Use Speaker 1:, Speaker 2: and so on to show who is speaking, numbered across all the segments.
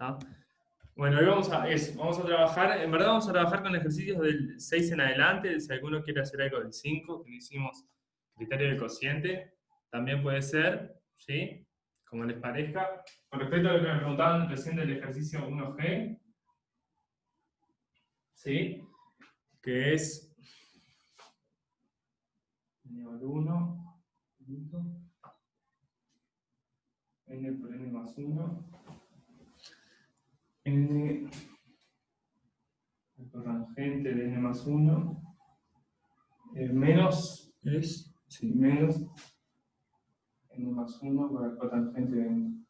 Speaker 1: ¿Tá? Bueno, hoy vamos a trabajar, en verdad vamos a trabajar con ejercicios del 6 en adelante, si alguno quiere hacer algo del 5, que no hicimos criterio del cociente, también puede ser, ¿sí? Como les parezca. Con respecto a lo que me preguntaban recién del ejercicio 1G, ¿sí? Que es nivel 1, n por n más 1, n tangente de n más 1, menos es, sí, menos n más 1 por el cotangente de n.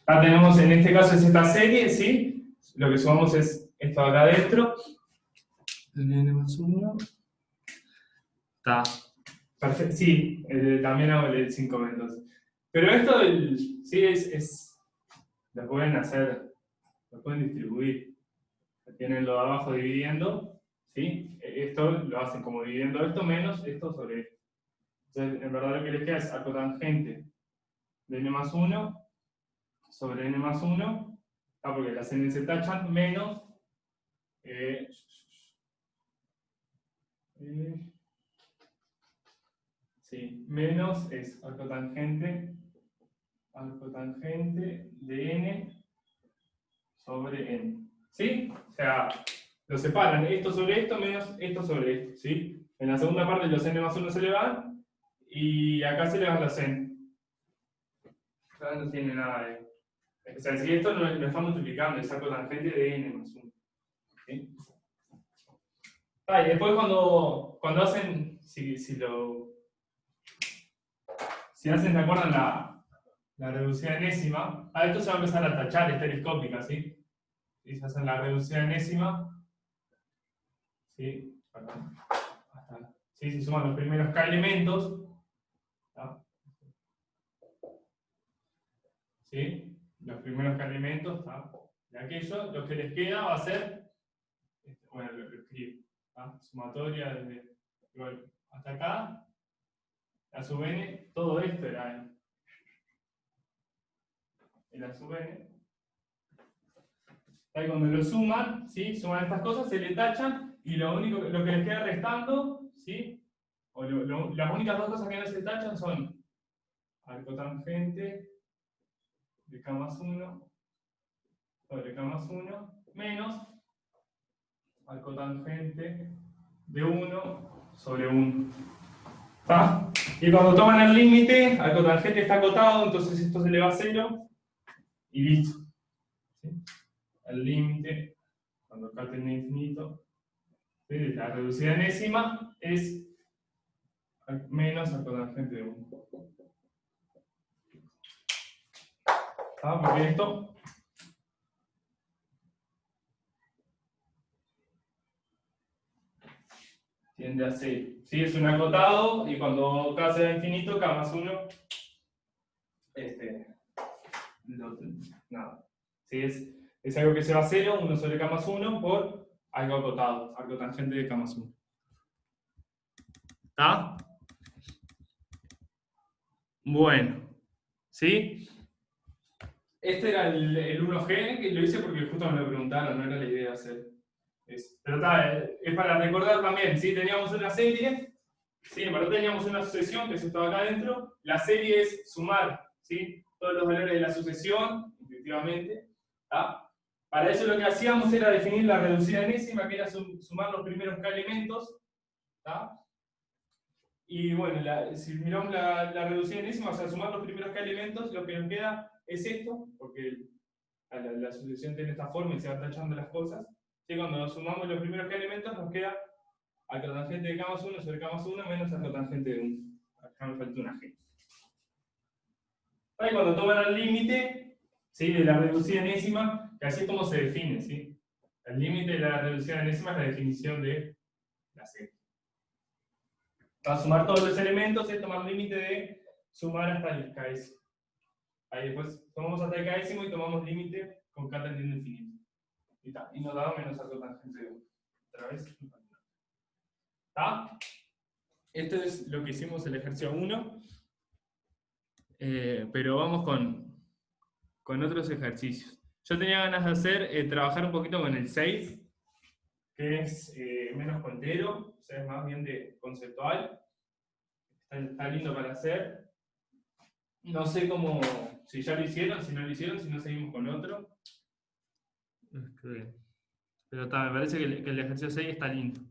Speaker 1: Acá tenemos, en este caso, es esta serie, ¿sí? Lo que sumamos es esto de acá adentro. N más 1. Está. Perfecto. Sí, también hago el 5 entonces. Pero esto, sí, lo pueden hacer, lo pueden distribuir. Tienen lo de abajo dividiendo, ¿sí? Esto lo hacen como dividiendo esto menos esto sobre esto. Entonces, en verdad lo que les queda es arcotangente de n más 1 sobre n más 1, porque las n se tachan, menos sí, menos es arcotangente de n sobre n. ¿Sí? O sea, lo separan esto sobre esto menos esto sobre esto. ¿Sí? En la segunda parte los n más 1 se le van y acá se le van los n. Acá no tiene nada de... O sea, si esto no lo está multiplicando, es arcotangente de n más 1. ¿Sí? Y después cuando hacen, si hacen, ¿te acuerdan la reducción enésima? Esto se va a empezar a tachar estereoscópica, ¿sí? Si se hacen la reducción enésima, ¿sí? Perdón. ¿Sí? Si suman los primeros k elementos, ¿tá? ¿Sí? Los primeros k elementos, ¿tá? De aquello, lo que les queda va a ser, bueno, lo escribo, ¿tá? Sumatoria desde igual hasta acá, la sub n, todo esto era la sub n. Ahí cuando lo suman, ¿sí? Suman estas cosas, se le tachan y lo que les queda restando, ¿sí? O las únicas dos cosas que no se tachan son arcotangente de k más 1 sobre k más 1 menos arcotangente de 1 sobre 1. ¿Está? Y cuando toman el límite, arcotangente está acotado, entonces esto se le va a 0 y listo. ¿Sí? El límite, cuando acá tiene infinito, ¿sí? La reducida enésima es menos arcotangente de 1. Porque esto tiende a ser, ¿sí? Es un acotado y cuando k sea infinito, k más 1, nada. ¿Sí? Es algo que se va a 0, 1 sobre k más 1 por algo acotado, arcotangente de k más 1. ¿Está? Bueno, ¿sí? Este era el 1G, que lo hice porque justo me lo preguntaron, no era la idea hacer eso. Pero está, es para recordar también, ¿sí? Teníamos una serie, ¿sí? En verdad teníamos una sucesión, que es esto acá adentro. La serie es sumar, ¿sí? Todos los valores de la sucesión, intuitivamente. ¿Tá? Para eso lo que hacíamos era definir la reducida enésima, que era sumar los primeros k elementos. ¿Tá? Y bueno, si miramos la reducción enésima, o sea, sumar los primeros k elementos, lo que nos queda es esto, porque la sucesión tiene esta forma y se van tachando las cosas. ¿Sí? Cuando sumamos los primeros k elementos, nos queda arcotangente de k más 1 sobre k más 1 menos arcotangente de 1. Acá me falta una g. Y cuando toman el límite, ¿sí? De la reducida enésima, que así es como se define, ¿sí? El límite de la reducida enésima es la definición de la serie. Va a sumar todos los elementos y tomar el límite de sumar hasta el k'ésimo. Ahí después tomamos hasta el k'ésimo y tomamos límite con k tendiendo a infinito. Y nos da menos arcotangente de 1. Otra vez. ¿Está? Esto es lo que hicimos en el ejercicio 1. pero vamos con otros ejercicios. Yo tenía ganas de hacer, trabajar un poquito con el 6, que es menos cuentero, o sea, es más bien de conceptual. Está lindo para hacer. No sé cómo, si ya lo hicieron, si no lo hicieron, si no seguimos con otro. Pero está, me parece que el ejercicio 6 está lindo.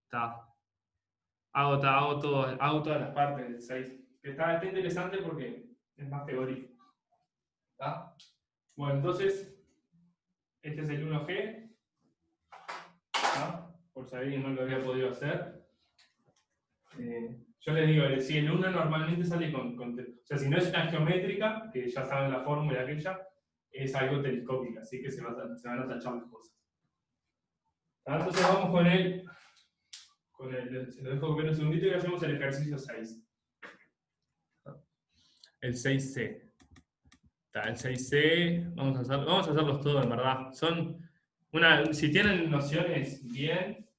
Speaker 1: Está. Hago todas las partes del 6. Está interesante porque es más teórico. ¿Está? Bueno, entonces, este es el 1G. ¿Está? Por si alguien no lo había podido hacer. Yo les digo, si el 1 normalmente sale o sea, si no es una geométrica, que ya saben la fórmula aquella, es algo telescópica, así que se van a tachar las cosas. Entonces vamos con el, se lo dejo comer un segundito y hacemos el ejercicio 6. El 6C. El 6C, vamos a hacerlos todos, en verdad. Si tienen nociones bien,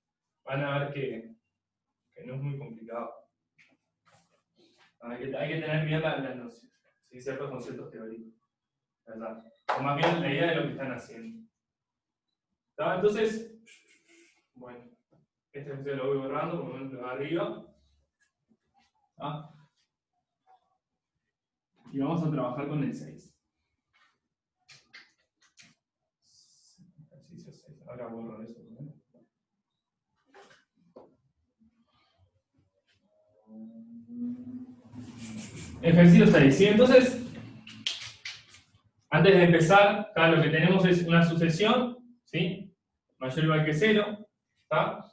Speaker 1: van a ver que no es muy complicado. Hay que tener bien las nociones, ¿sí? Ciertos conceptos teóricos, ¿verdad? O más bien la idea de lo que están haciendo. ¿Está? Entonces, bueno, este ejercicio lo voy borrando, por lo menos lo de arriba. ¿Está? Y vamos a trabajar con el 6. Ejercicio 6. Ahora borro eso, ¿no? Ejercicio 6. ¿Sí? Entonces, antes de empezar, acá lo que tenemos es una sucesión, ¿sí? Mayor o igual que 0. ¿Está?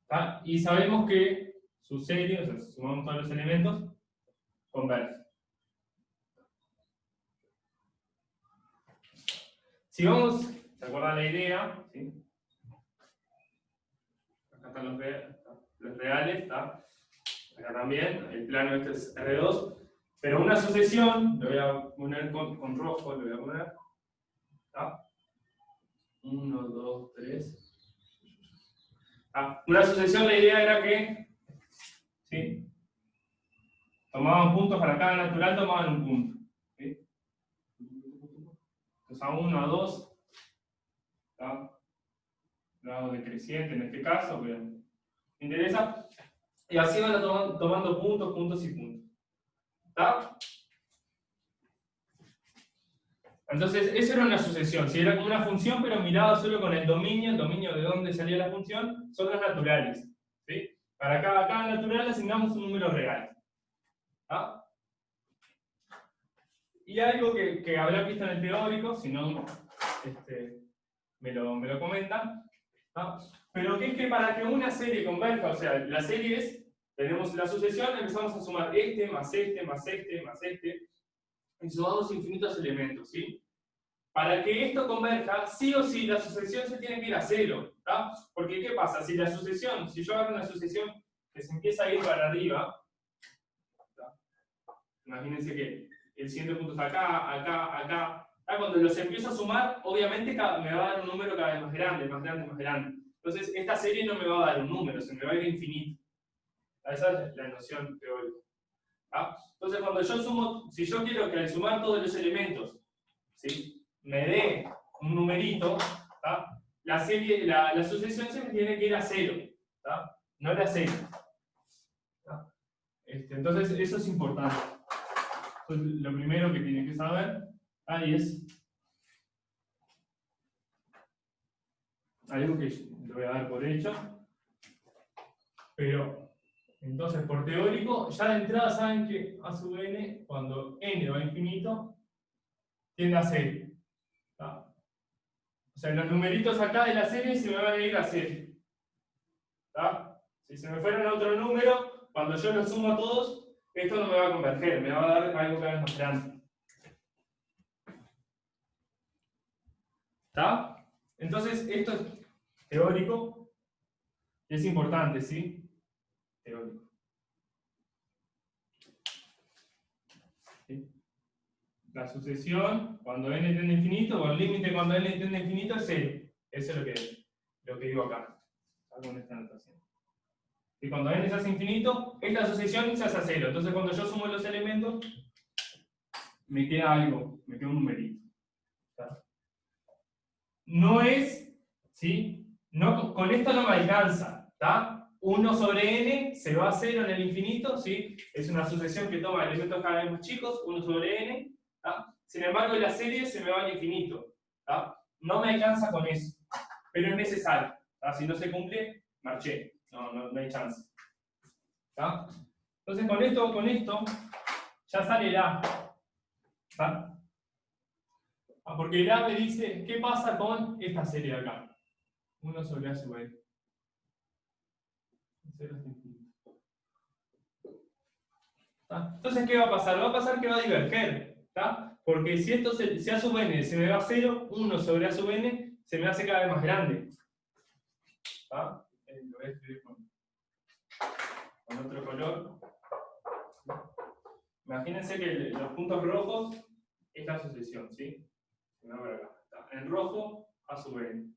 Speaker 1: ¿Está? Y sabemos que su serie, o sea, si sumamos todos los elementos, converge. Si vamos, ¿se acuerdan la idea? ¿Sí? Acá están los reales, ¿está? Acá también, el plano este es R2. Pero una sucesión, lo voy a poner con rojo, lo voy a poner. ¿Está? 1, 2, 3. Una sucesión, la idea era que, ¿sí? Tomaban puntos para cada natural, tomaban un punto. ¿Sí? Entonces a 1, a 2, ¿está? Grado decreciente en este caso, pero me interesa. Y así van tomando puntos, puntos y puntos. ¿Está? Entonces, eso era una sucesión, ¿sí? Era como una función, pero mirada solo con el dominio de dónde salía la función, son los naturales. ¿Sí? Para cada natural asignamos un número real. ¿Ah? Y algo que habrá visto en el teórico, si no me lo comentan, ¿ah? Pero que es que para que una serie converja, o sea, las series, tenemos la sucesión, empezamos a sumar este, más este, más este, más este, y sumamos infinitos elementos, ¿sí? Para que esto converja, sí o sí, la sucesión se tiene que ir a 0, ¿tá? Porque, ¿qué pasa? Si yo agarro una sucesión que se empieza a ir para arriba, ¿tá? Imagínense que el siguiente punto está acá, acá, acá. ¿Tá? Cuando los empiezo a sumar, obviamente me va a dar un número cada vez más grande, más grande, más grande. Entonces, esta serie no me va a dar un número, se me va a ir infinito. Esa es la noción teórica. ¿Tá? Entonces, cuando yo sumo, si yo quiero que al sumar todos los elementos, ¿sí?, me dé un numerito, ¿tá? La sucesión se me tiene que ir a 0, ¿tá? No era 0. ¿Tá? Entonces, eso es importante. Entonces, lo primero que tienen que saber ahí es algo que lo voy a dar por hecho, pero entonces por teórico, ya de entrada saben que a sub n, cuando n va a infinito, tiende a 0. ¿Tá? O sea, los numeritos acá de la serie se me van a ir a 0. ¿Tá? Si se me fueran a otro número, cuando yo los sumo a todos, esto no me va a converger, me va a dar algo cada vez más grande. ¿Está? Entonces, esto es teórico y es importante, ¿sí? Teórico. ¿Sí? La sucesión, cuando n tiende a infinito, o el límite cuando n tiende a infinito es 0. Eso es lo que digo acá. Con esta anotación. Y cuando n se hace infinito, esta sucesión se hace a 0. Entonces cuando yo sumo los elementos, me queda algo, me queda un numerito. ¿Está? No es, ¿sí? No, con esto no me alcanza, ¿está? 1 sobre n se va a 0 en el infinito, ¿sí? Es una sucesión que toma elementos cada vez más chicos, 1 sobre n, ¿está? Sin embargo, la serie se me va al infinito, ¿está? No me alcanza con eso, pero es necesario, ¿está? Si no se cumple, marché, no hay chance, ¿está? Entonces con esto, ya sale el A, ¿está? Porque el A me dice, ¿qué pasa con esta serie de acá? 1 sobre A sub n. 0 hasta infinito. ¿Está? Entonces, ¿qué va a pasar? Va a pasar que va a diverger, ¿está? Porque si esto si A sub n se me va a 0, 1 sobre A sub n se me hace cada vez más grande. ¿Está? Lo voy a escribir con otro color. Imagínense que los puntos rojos es la sucesión, ¿sí? Se me va por acá. ¿Está? En rojo, A sub n.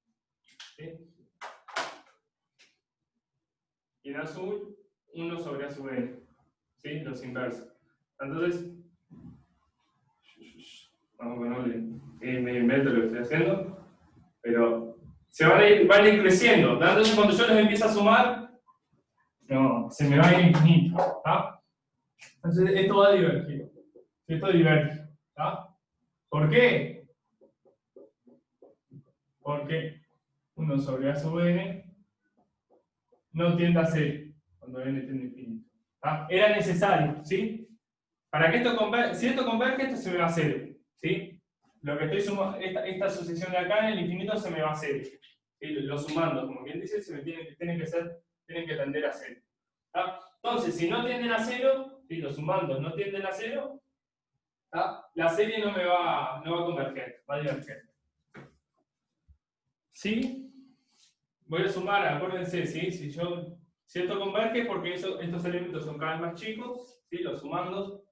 Speaker 1: ¿Sí? Y en azul, 1 sobre A sub n. ¿Sí? Los inversos. Entonces, vamos a ponerle, me invento lo que estoy haciendo, pero se van a ir creciendo. Entonces, cuando yo los empiezo a sumar, no, se me va a ir infinito. ¿Tá? Entonces, esto va a divergir. Esto diverge. ¿Tá? ¿Por qué? Porque 1 sobre A sub n no tiende a 0 cuando n tiende a infinito. ¿Tá? Era necesario, ¿sí? Para que esto converge, si esto converge, esto se me va a 0. ¿Sí? Lo que estoy sumando, esta sucesión de acá en el infinito se me va a 0. ¿Sí? Los sumandos, como bien dice, tienen que tender a 0. ¿Tá? Entonces, si no tienden a 0, ¿sí? Los sumandos no tienden a 0, ¿tá? La serie no va a converger, va a diverger. ¿Sí? Voy a sumar, acuérdense, ¿sí? Si esto converge es porque estos elementos son cada vez más chicos, ¿sí? Los sumandos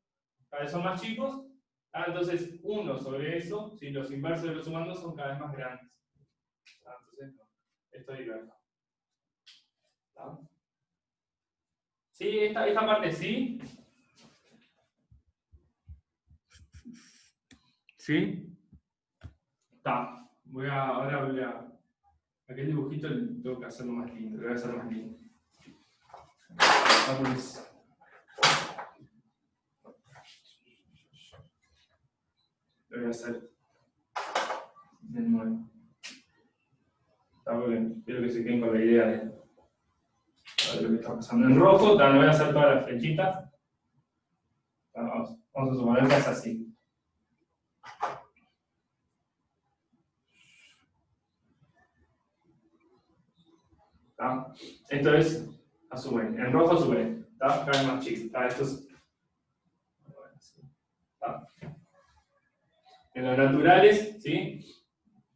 Speaker 1: cada vez son más chicos. Entonces, 1 sobre eso, ¿sí? Los inversos de los sumandos son cada vez más grandes. Entonces, no, esto diverge. ¿Sí? Esta parte sí. ¿Sí? Está. Ahora voy a... Aquel dibujito tengo que hacerlo más lindo, lo voy a hacer más lindo. Vamos. Lo voy a hacer de nuevo. Está muy bien. Espero que se queden con la idea de lo que está pasando. En rojo, no voy a hacer todas las flechitas. Vamos a suponer que es así. ¿Tá? Esto es a sub n. En rojo a sub n. Cada vez más chico. Esto es... ¿Tá? En los naturales, ¿sí?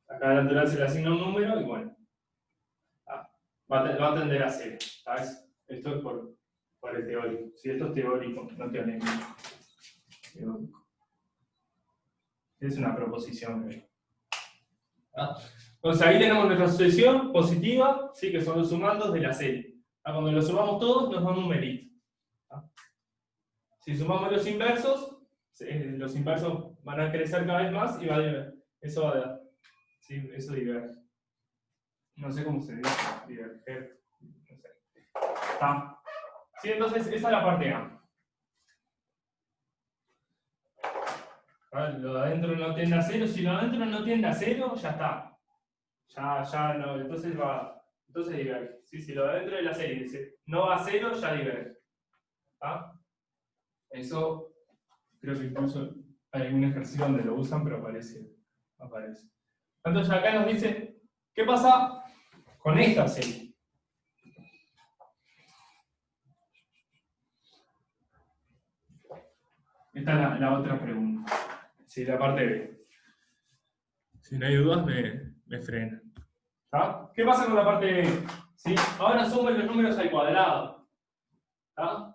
Speaker 1: A cada natural se le asigna un número y bueno. Va a tender a 0. Esto es por el teórico. Si esto es teórico, no teórico. Teórico. Es una proposición. Entonces ahí tenemos nuestra sucesión positiva, ¿sí? Que son los sumandos de la serie. Cuando los sumamos todos, nos da un numerito. Si sumamos los inversos van a crecer cada vez más y eso va a dar. ¿Sí? Eso diverge. No sé cómo se dice, diverger. No sé. ¿Está? ¿Sí? Entonces, esa es la parte A. Lo de adentro no tiende a 0. Si lo de adentro no tiende a 0, ya está. Ya no. Entonces diverge. ¿Sí? Si lo de adentro de la serie dice no va a 0, ya diverge. ¿Está? Eso creo que incluso hay algún ejercicio donde lo usan, pero aparece. Entonces acá nos dice, ¿qué pasa con esta serie? Esta es la otra pregunta. Sí, la parte B. Si no hay dudas, me frena. ¿Tá? ¿Qué pasa con la parte B? ¿Sí? Ahora sumen los números al cuadrado. ¿Tá?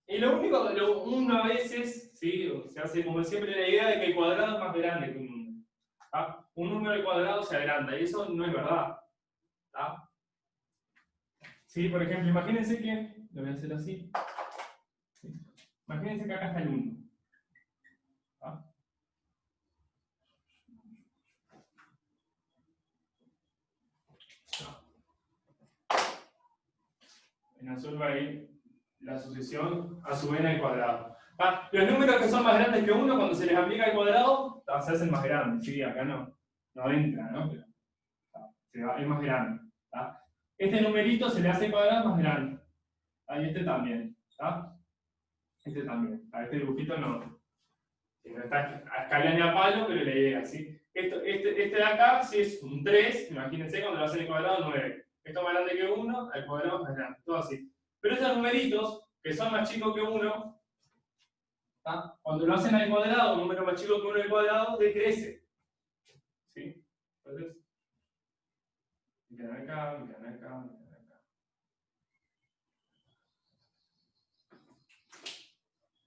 Speaker 1: Y lo único, uno a veces, ¿sí? Se hace como siempre la idea de que el cuadrado es más grande que un número. ¿Tá? Un número al cuadrado se agranda, y eso no es verdad. ¿Tá? ¿Sí? Por ejemplo, imagínense que lo voy a hacer así. ¿Sí? Imagínense que acá está el 1. ¿Ah? En azul va a ir la sucesión a sub n al cuadrado. ¿Ah? Los números que son más grandes que 1, cuando se les aplica el cuadrado, se hacen más grandes. ¿Sí? Acá no entra, ¿no? Pero, es más grande. ¿Ah? Este numerito se le hace cuadrado más grande. ¿Ah? Y este también. ¿Ah? Este también. ¿Ah? Este dibujito no está a escala ni a palo, pero le llega. ¿Sí? Este de acá, si es un 3, imagínense cuando lo hacen al cuadrado, 9. Esto más grande que 1, al cuadrado más grande. Todo así. Pero estos numeritos, que son más chicos que 1, ¿ah? Cuando lo hacen al cuadrado, un número más chico que 1 al cuadrado, decrece. ¿Sí? Entonces, miren acá, miren acá, miren acá.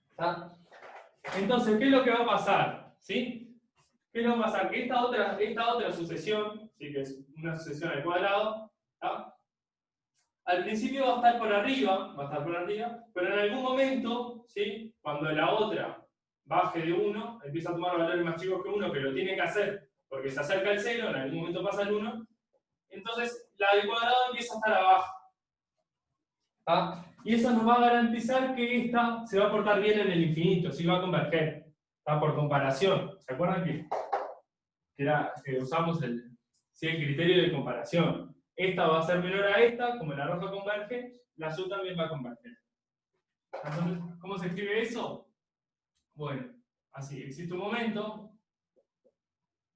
Speaker 1: ¿Está? Entonces, ¿qué es lo que va a pasar? ¿Sí? ¿Qué es lo que va a pasar? Que esta otra sucesión, ¿sí? Que es una sucesión al cuadrado, ¿tá? Al principio va a estar por arriba, pero en algún momento, ¿sí? Cuando la otra baje de 1, empieza a tomar valores más chicos que 1, que lo tiene que hacer porque se acerca al 0, en algún momento pasa el 1, entonces la del cuadrado empieza a estar abajo. ¿Ah? Y eso nos va a garantizar que esta se va a portar bien en el infinito, ¿sí? Va a converger. ¿Ah? Por comparación. ¿Se acuerdan que usamos el criterio de comparación? Esta va a ser menor a esta, como la roja converge, la azul también va a converger. Entonces, ¿cómo se escribe eso? Bueno, así, existe un momento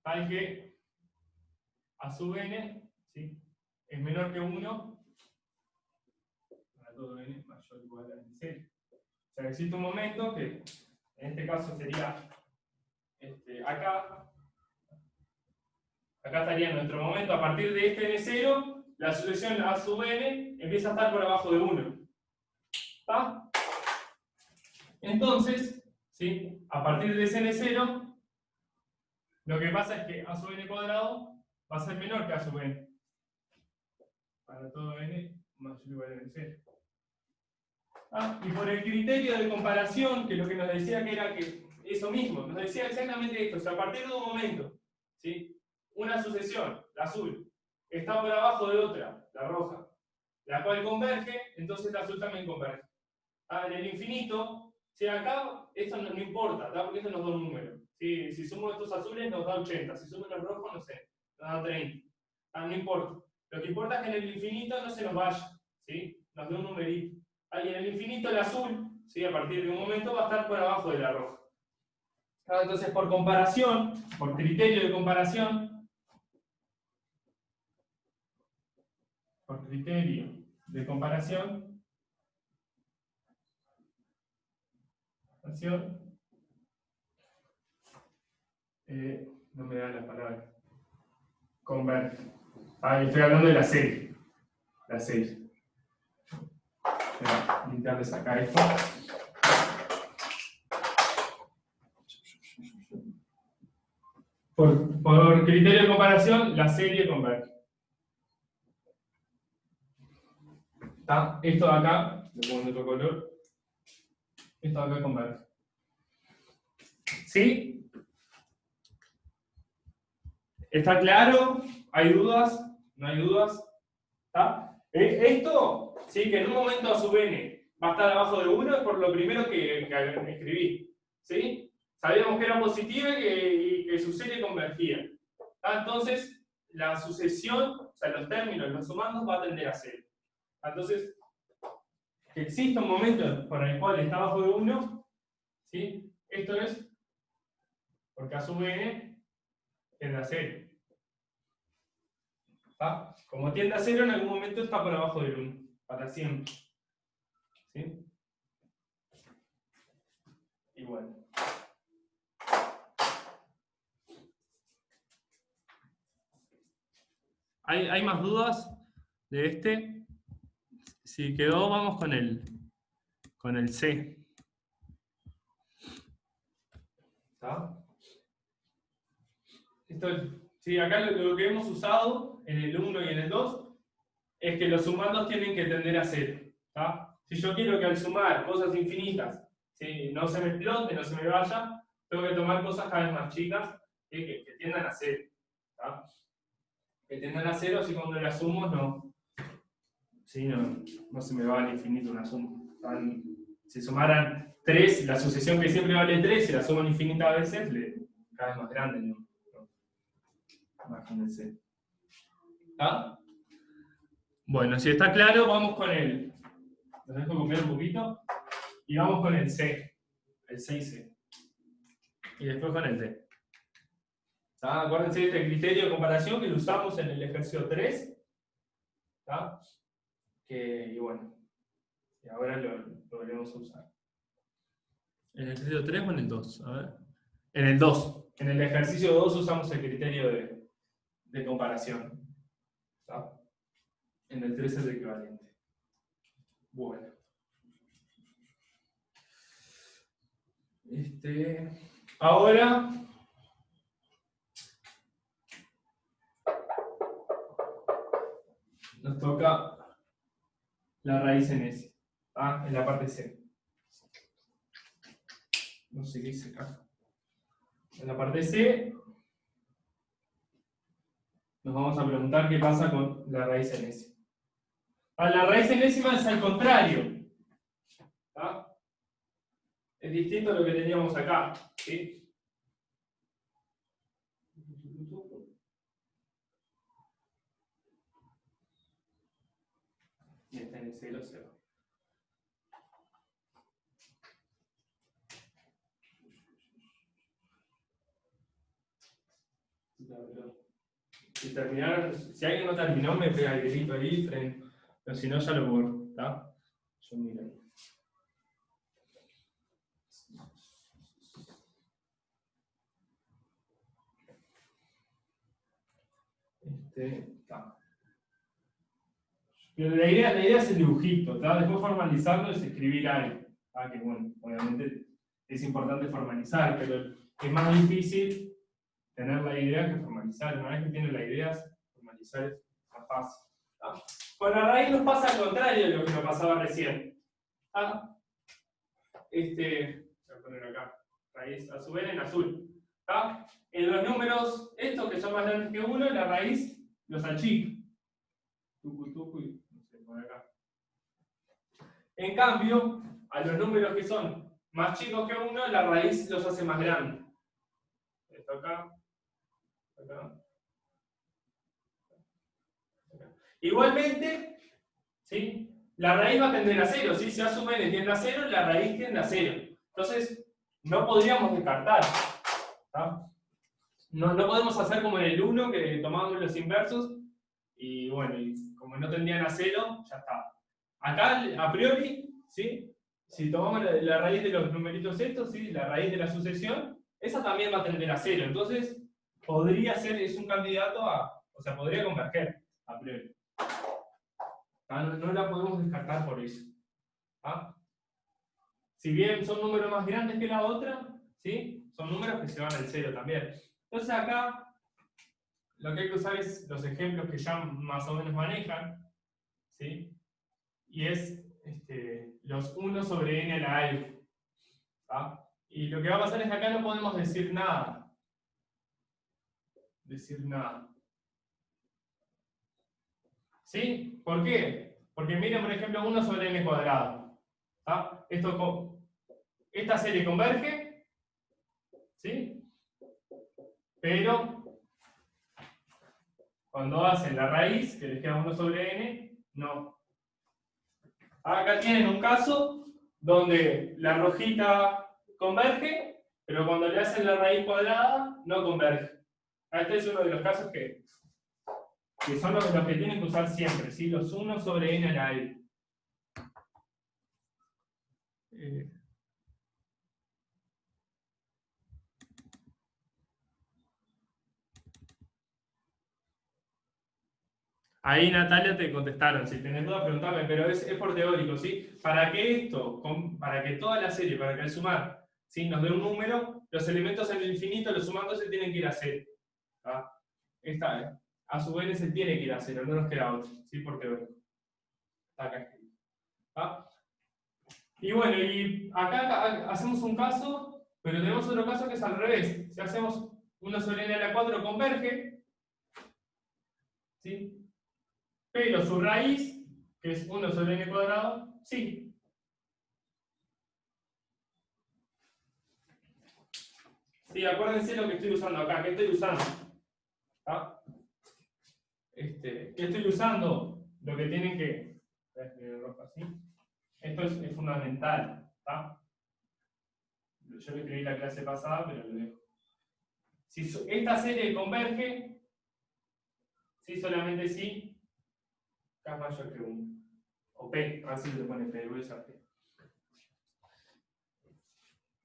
Speaker 1: tal que a sub n, ¿sí? Es menor que 1 para todo n mayor o igual a n0. O sea, existe un momento que en este caso sería acá. Acá estaría nuestro momento. A partir de este n0, la sucesión a sub n empieza a estar por abajo de 1. ¿Está? Entonces, ¿sí? A partir de ese n0, lo que pasa es que a sub n cuadrado va a ser menor que a sub n. Para todo n mayor o igual a n0. Y por el criterio de comparación, que lo que nos decía que era que eso mismo, nos decía exactamente esto. O sea, a partir de un momento, ¿sí? Una sucesión, la azul, está por abajo de otra, la roja, la cual converge, entonces la azul también converge. En el infinito, si acá, esto no importa, porque esto nos da un número. ¿Sí? Si sumo estos azules nos da 80, si sumo los rojos, no sé, nos da 30. No importa. Lo que importa es que en el infinito no se nos vaya, ¿sí? Nos da un numerito. Y en el infinito el azul, ¿sí? A partir de un momento va a estar por abajo de la roja. Entonces, por comparación, por criterio de comparación, no me da la palabra, converge. Estoy hablando de la serie. La serie. Voy a intentar sacar esto. Por criterio de comparación, la serie converge. ¿Está? Esto de acá, le pongo otro color. Esto de acá converge. ¿Sí? ¿Está claro? ¿Hay dudas? ¿No hay dudas? ¿Está? Esto, ¿sí? Que en un momento a sub n va a estar abajo de 1 es por lo primero que escribí. ¿Sí? Sabíamos que era positiva y que su serie convergía. Entonces, la sucesión, o sea, los términos, los sumandos, va a tender a 0. Entonces, que exista un momento por el cual está abajo de 1, ¿sí? Esto es porque a sub n tiende a 0. ¿Está? Como tiende a 0, en algún momento está por abajo del 1, para siempre. ¿Sí? Y bueno. ¿Hay más dudas de este? Si quedó, vamos con el C. ¿Está? Esto, sí, acá lo que hemos usado en el 1 y en el 2 es que los sumandos tienen que tender a 0. ¿Está? Si yo quiero que al sumar cosas infinitas, ¿sí?, no se me explote, no se me vaya, tengo que tomar cosas cada vez más chicas, ¿sí?, que tiendan a cero. ¿Tá? Que tiendan a cero, así cuando las sumo no, ¿sí?, no se me va al infinito una suma. Si sumaran 3, la sucesión que siempre vale 3, si la suman infinitas veces, cada vez más grande, ¿no? Imagínense. ¿Está? Bueno, si está claro, vamos con el. Los dejo copiar un poquito. Y vamos con el C. El 6C. Y después con el D. ¿Está? Acuérdense de este criterio de comparación que lo usamos en el ejercicio 3. ¿Está? Y bueno. Y ahora lo volvemos a usar. ¿En el ejercicio 3 o en el 2? A ver. En el 2. En el ejercicio 2 usamos el criterio de comparación. ¿Está? En el 3 es el equivalente. Bueno. Ahora nos toca la raíz en S. En la parte C. No sé qué hice acá. En la parte C nos vamos a preguntar qué pasa con la raíz en S. La raíz enésima es al contrario. ¿Tá? Es distinto a lo que teníamos acá. ¿Sí? Y está en el 0, 0. Si alguien no terminó, me pega el grito ahí, pero si no, ya lo borro. ¿Tá? Yo miro ahí. Tá. Pero la idea es el dibujito, ¿tá? Después formalizarlo es escribir algo. Que bueno, obviamente es importante formalizar, pero es más difícil tener la idea que formalizar. Una vez que tienes la idea, formalizar es más fácil. ¿Tá? Con la raíz nos pasa al contrario de lo que nos pasaba recién. Voy a poner acá, raíz a su vez en azul. ¿Tá? En los números, estos que son más grandes que 1, la raíz los achica. Tucu, y no sé, por acá. En cambio, a los números que son más chicos que 1, la raíz los hace más grandes. Esto acá, acá. Igualmente, ¿sí?, la raíz va a tender a 0. ¿Sí? Si a su n tiende a 0, la raíz tiende a 0. Entonces, no podríamos descartar. ¿Tá? No podemos hacer como en el 1, que tomábamos los inversos, y bueno, y como no tendían a 0, ya está. Acá, a priori, ¿sí?, si tomamos la raíz de los numeritos estos, ¿sí?, la raíz de la sucesión, esa también va a tender a 0. Entonces, podría ser, es un candidato o sea, podría converger, a priori. No la podemos descartar por eso. Si bien son números más grandes que la otra, ¿sí?, son números que se van al 0 también. Entonces acá, lo que hay que usar es los ejemplos que ya más o menos manejan, ¿sí?, y es los 1 sobre n a la alfa. Y lo que va a pasar es que acá no podemos decir nada. ¿Sí? ¿Por qué? Porque miren, por ejemplo, 1 sobre n cuadrado. Esta serie converge, ¿sí?, pero cuando hacen la raíz, que les queda 1 sobre n, no. Acá tienen un caso donde la rojita converge, pero cuando le hacen la raíz cuadrada, no converge. Este es uno de los casos que son los que tienen que usar siempre, ¿sí? Los 1 sobre n a la alfa. Ahí, Natalia, te contestaron. Si tenés dudas, preguntame, pero es por teórico, ¿sí? Para que para que toda la serie, para que al sumar, ¿sí?, nos dé un número, los elementos en el infinito, los sumandos se tienen que ir a 0. A su vez se tiene que ir a 0, no nos queda otro, ¿sí?, por teórico. Está acá escrito. Y bueno, y acá hacemos un caso, pero tenemos otro caso que es al revés. Si hacemos 1 sobre n a la 4 converge, ¿sí? Pero su raíz, que es 1 sobre n cuadrado, sí. Sí, acuérdense lo que estoy usando acá. ¿Qué estoy usando? ¿Ah? ¿Qué estoy usando? Lo que tienen que... ¿sí? Esto es fundamental. ¿Tá? Yo lo escribí la clase pasada, pero lo dejo. Si esta serie converge, sí, solamente sí, K es mayor que 1. O P, así se pone P, voy a usar P.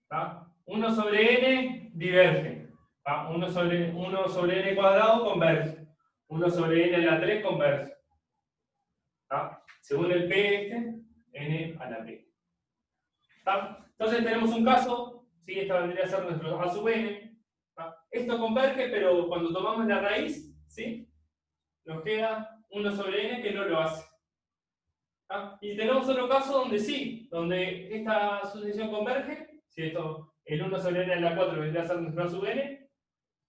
Speaker 1: ¿Tá? 1 sobre n diverge. ¿Tá? 1 sobre n cuadrado converge. 1 sobre n a la 3 converge. ¿Tá? Según el P n a la P. ¿Tá? Entonces tenemos un caso, ¿sí? Esta vendría a ser nuestro A sub n. ¿Tá? Esto converge, pero cuando tomamos la raíz, ¿sí? Nos queda 1 sobre n que no lo hace. ¿Ah? Y tenemos otro caso donde sí, donde esta sucesión converge, si esto, el 1 sobre n a la 4 vendría a ser nuestro A sub n,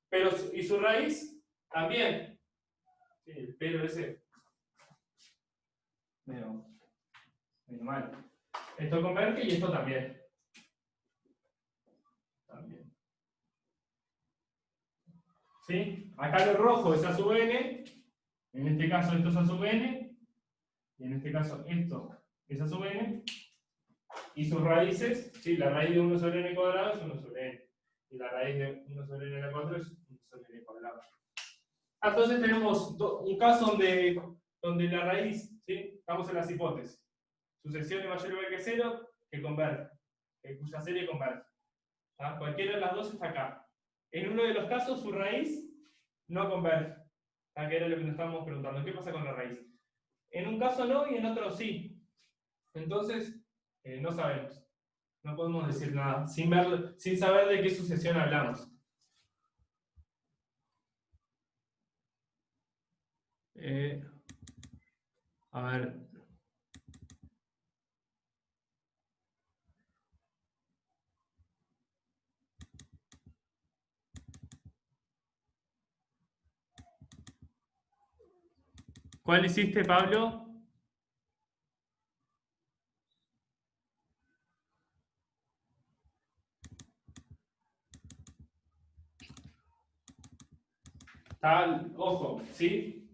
Speaker 1: pero, y su raíz también. Sí, el pero ese. Medio mal. Esto converge y esto también. ¿Sí? Acá lo rojo es A sub n, en este caso esto es A sub n, y en este caso esto es A sub n, y sus raíces, ¿sí? La raíz de 1 sobre n cuadrado es 1 sobre n, y la raíz de 1 sobre n a la 4 es 1 sobre n cuadrado. Entonces tenemos un caso donde la raíz, ¿sí? Estamos en las hipótesis. Sucesión de mayor o igual que 0 que converge, cuya serie converge. ¿Ah? Cualquiera de las dos está acá. En uno de los casos su raíz no converge. ¿Ah? Que era lo que nos estábamos preguntando. ¿Qué pasa con la raíz? En un caso no y en otro sí. Entonces, no sabemos. No podemos decir nada sin saber de qué sucesión hablamos. A ver. ¿Cuál hiciste, Pablo? Ojo, ¿sí?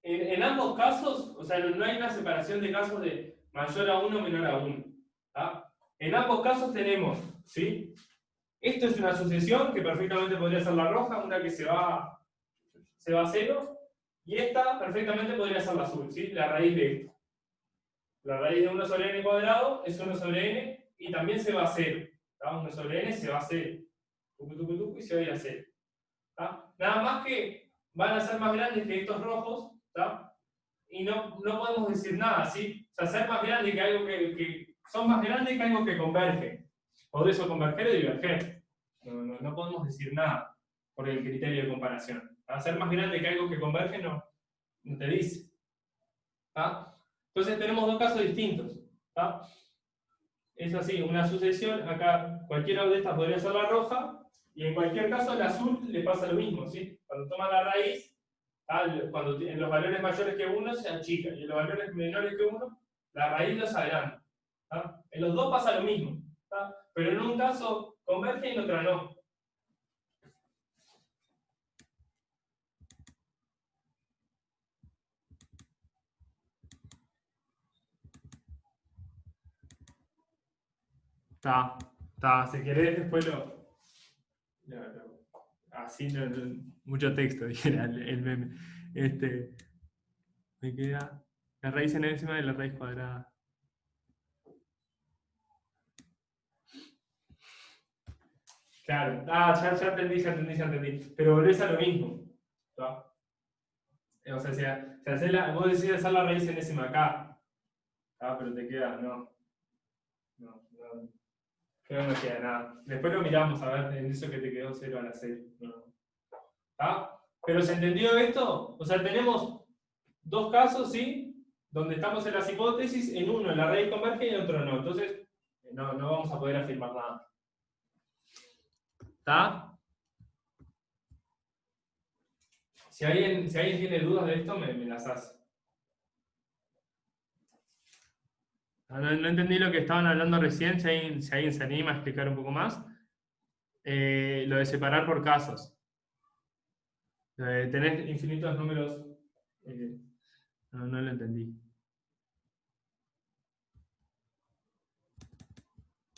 Speaker 1: En ambos casos, o sea, no hay una separación de casos de mayor a 1 menor a 1. ¿Tá? En ambos casos tenemos, ¿sí? Esto es una sucesión que perfectamente podría ser la roja, una que se va a 0, y esta perfectamente podría ser la azul, ¿sí? La raíz de esto. La raíz de 1 sobre n cuadrado es 1 sobre n, y también se va a 0. ¿Tá? 1 sobre n se va a 0. Y se va a ir a 0. ¿Tá? Nada más que van a ser más grandes que estos rojos, ¿tá? Y no podemos decir nada, ¿sí? O sea, ser más grande que algo que son más grandes que algo que converge. Por eso converger o diverger. No podemos decir nada por el criterio de comparación. ¿Tá? Ser más grande que algo que converge no te dice. ¿Tá? Entonces tenemos dos casos distintos. ¿Tá? Es así, una sucesión, acá cualquiera de estas podría ser la roja, y en cualquier caso al azul le pasa lo mismo, ¿sí? Cuando toma la raíz, cuando en los valores mayores que 1 se achica, y en los valores menores que 1, la raíz los agranda. ¿Tá? En los dos pasa lo mismo, ¿tá? Pero en un caso converge y en otro no. Si querés después así mucho texto, dijera el meme. Me queda la raíz enésima de la raíz cuadrada. Claro, ya entendí. Pero volvés a lo mismo. ¿Tá? O sea, vos decís hacer la raíz enésima acá. ¿Tá? Pero te queda, no. Creo que no queda nada. Después lo miramos a ver en eso que te quedó 0 a la 0. ¿Tá? Pero ¿se entendió esto? O sea, tenemos dos casos, ¿sí? donde estamos en las hipótesis, en uno la raíz converge y en otro no. Entonces, no vamos a poder afirmar nada. ¿Está? Si alguien tiene dudas de esto, me las hace. No entendí lo que estaban hablando recién, si alguien se anima a explicar un poco más. Lo de separar por casos. Lo de tener infinitos números. No lo entendí.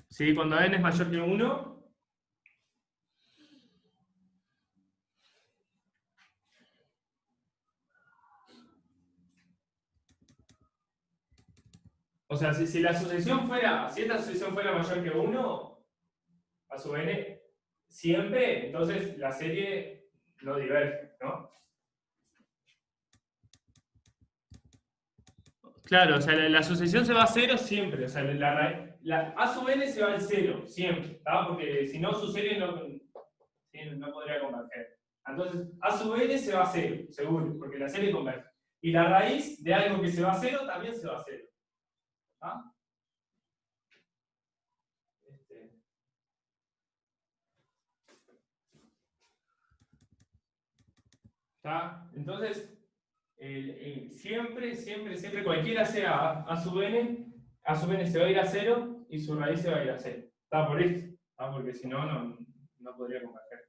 Speaker 1: ¿Sí? Cuando n es mayor que 1. O sea, si esta sucesión fuera mayor que 1, a sub n, siempre, entonces la serie no diverge, ¿no? Claro, o sea, la sucesión se va a 0 siempre, o sea, la a sub n se va al 0, siempre, ¿tá? Porque si no, su serie no podría converger. Entonces, a sub n se va a 0, seguro, porque la serie converge. Y la raíz de algo que se va a 0 también se va a 0. ¿Ah? ¿Está? Entonces, siempre, cualquiera sea a sub n se va a ir a 0 y su raíz se va a ir a 0. ¿Está? Por eso. ¿Está? Porque si no, no podría converger.